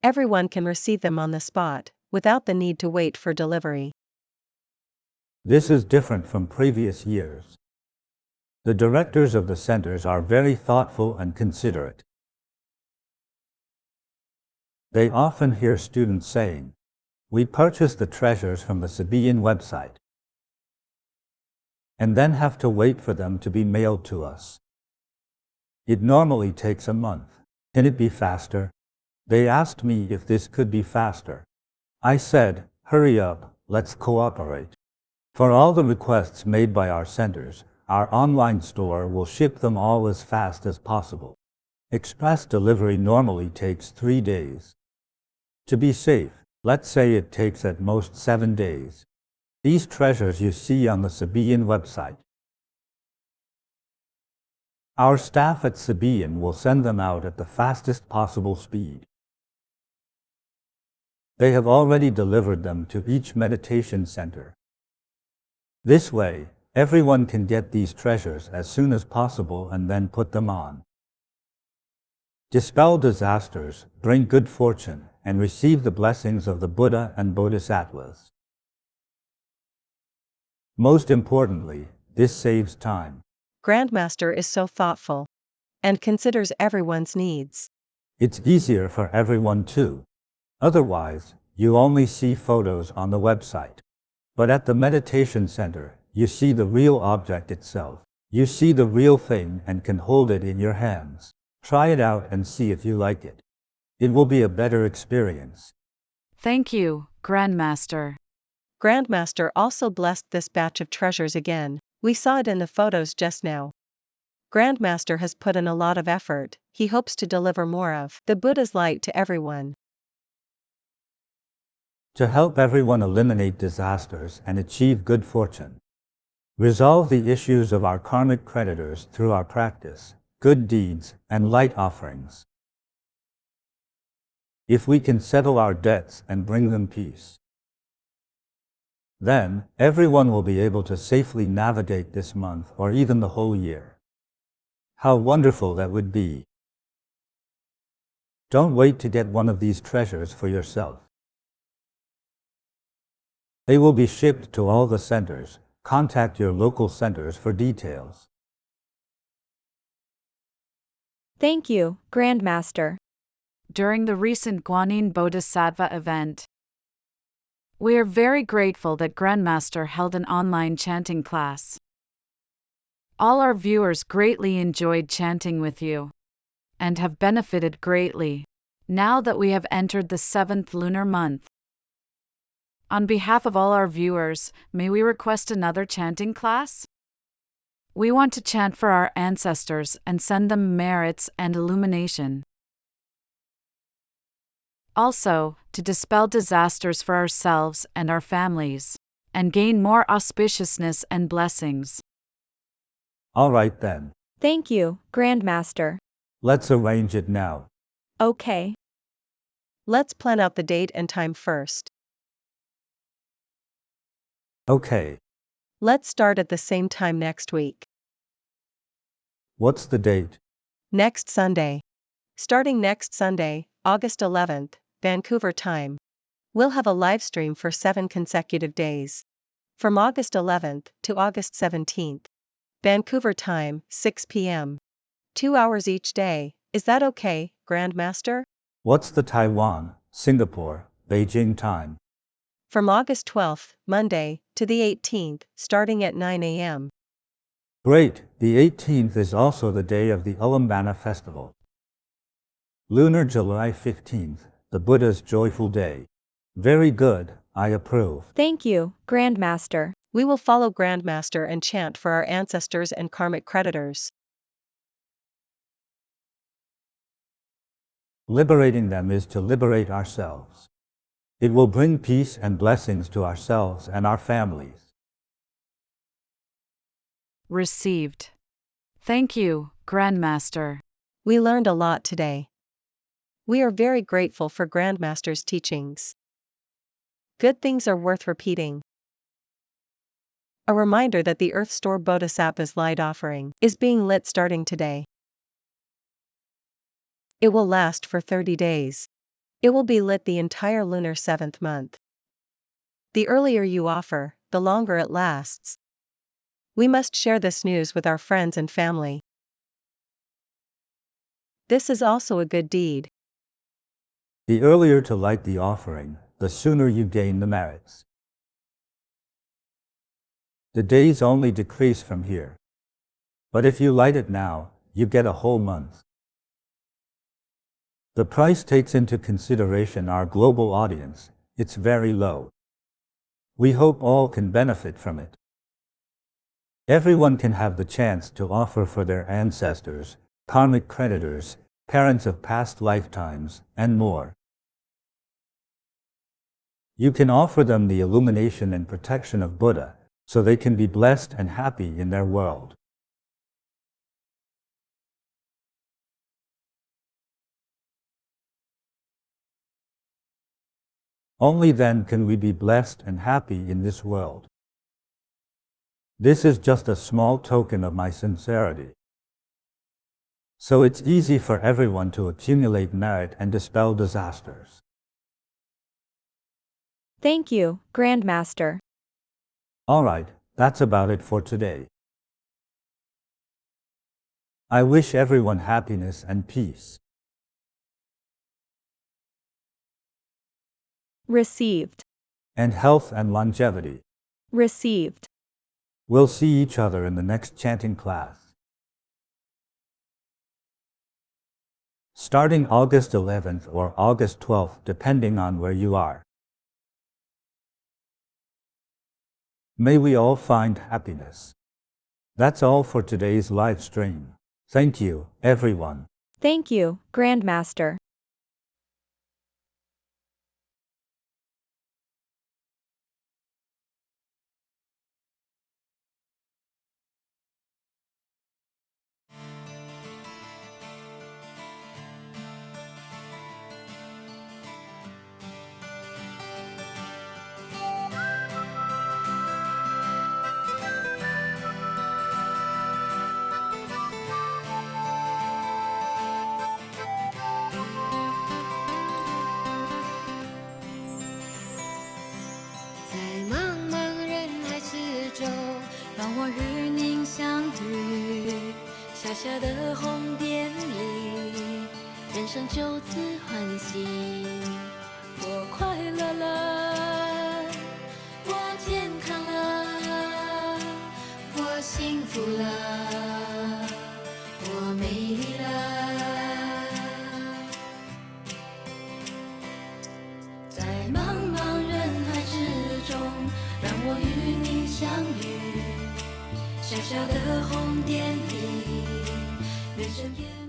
Everyone can receive them on the spot, without the need to wait for delivery. This is different from previous years. The directors of the centers are very thoughtful and considerate. They often hear students saying, "We purchase the treasures from the Sabian website," and then have to wait for them to be mailed to us. It normally takes a month. Can it be faster? They asked me if this could be faster. I said, hurry up, let's cooperate. For all the requests made by our centers, our online store will ship them all as fast as possible. Express delivery normally takes 3 days. To be safe, let's say it takes at most 7 days. These treasures you see on the Sabian website. Our staff at Sabian will send them out at the fastest possible speed. They have already delivered them to each meditation center. This way, everyone can get these treasures as soon as possible and then put them on. Dispel disasters, bring good fortune, and receive the blessings of the Buddha and Bodhisattvas. Most importantly, this saves time. Grandmaster is so thoughtful and considers everyone's needs. It's easier for everyone too. Otherwise, you only see photos on the website. But at the meditation center, you see the real object itself. You see the real thing and can hold it in your hands. Try it out and see if you like it. It will be a better experience. Thank you, Grandmaster. Grandmaster also blessed this batch of treasures again. We saw it in the photos just now. Grandmaster has put in a lot of effort. He hopes to deliver more of the Buddha's light to everyone. To help everyone eliminate disasters and achieve good fortune. Resolve the issues of our karmic creditors through our practice, good deeds, and light offerings. If we can settle our debts and bring them peace, then everyone will be able to safely navigate this month or even the whole year. How wonderful that would be! Don't wait to get one of these treasures for yourself. They will be shipped to all the centers. Contact your local centers for details. Thank you, Grandmaster. During the recent Guanyin Bodhisattva event, We are very grateful that Grandmaster held an online chanting class. All our viewers greatly enjoyed chanting with you and have benefited greatly now that we have entered the 7th lunar month. On behalf of all our viewers, may we request another chanting class? We want to chant for our ancestors and send them merits and illumination. Also, to dispel disasters for ourselves and our families, and gain more auspiciousness and blessings. All right then. Thank you, Grandmaster. Let's arrange it now. Okay. Let's plan out the date and time first. Okay. Let's start at the same time next week. What's the date? Next Sunday. Starting next Sunday, August 11th, Vancouver time. We'll have a live stream for 7 consecutive days. From August 11th to August 17th. Vancouver time, 6 p.m. 2 hours each day. Is that okay, Grandmaster? What's the Taiwan, Singapore, Beijing time? From August 12th, Monday, to the 18th, starting at 9 a.m. Great, the 18th is also the day of the Ullambana Festival. Lunar July 15th, the Buddha's joyful day. Very good, I approve. Thank you, Grandmaster. We will follow Grandmaster and chant for our ancestors and karmic creditors. Liberating them is to liberate ourselves. It will bring peace and blessings to ourselves and our families. Received. Thank you, Grandmaster. We learned a lot today. We are very grateful for Grandmaster's teachings. Good things are worth repeating. A reminder that the Earth Store Bodhisattvas light offering is being lit starting today. It will last for 30 days. It will be lit the entire lunar 7th month. The earlier you offer, the longer it lasts. We must share this news with our friends and family. This is also a good deed. The earlier to light the offering, the sooner you gain the merits. The days only decrease from here. But if you light it now, you get a whole month. The price takes into consideration our global audience. It's very low. We hope all can benefit from it. Everyone can have the chance to offer for their ancestors, karmic creditors, parents of past lifetimes, and more. You can offer them the illumination and protection of Buddha, so they can be blessed and happy in their world. Only then can we be blessed and happy in this world. This is just a small token of my sincerity. So it's easy for everyone to accumulate merit and dispel disasters. Thank you, Grandmaster. All right, that's about it for today. I wish everyone happiness and peace. Received. And health and longevity. Received. We'll see each other in the next chanting class. Starting August 11th or August 12th, depending on where you are. May we all find happiness. That's all for today's live stream. Thank you, everyone. Thank you, Grandmaster.小小的红点里，人生就此欢喜，我快乐了，我幸福了，我美丽了。在茫茫人海之中，让我与你相遇。小小的红点滴，人生变。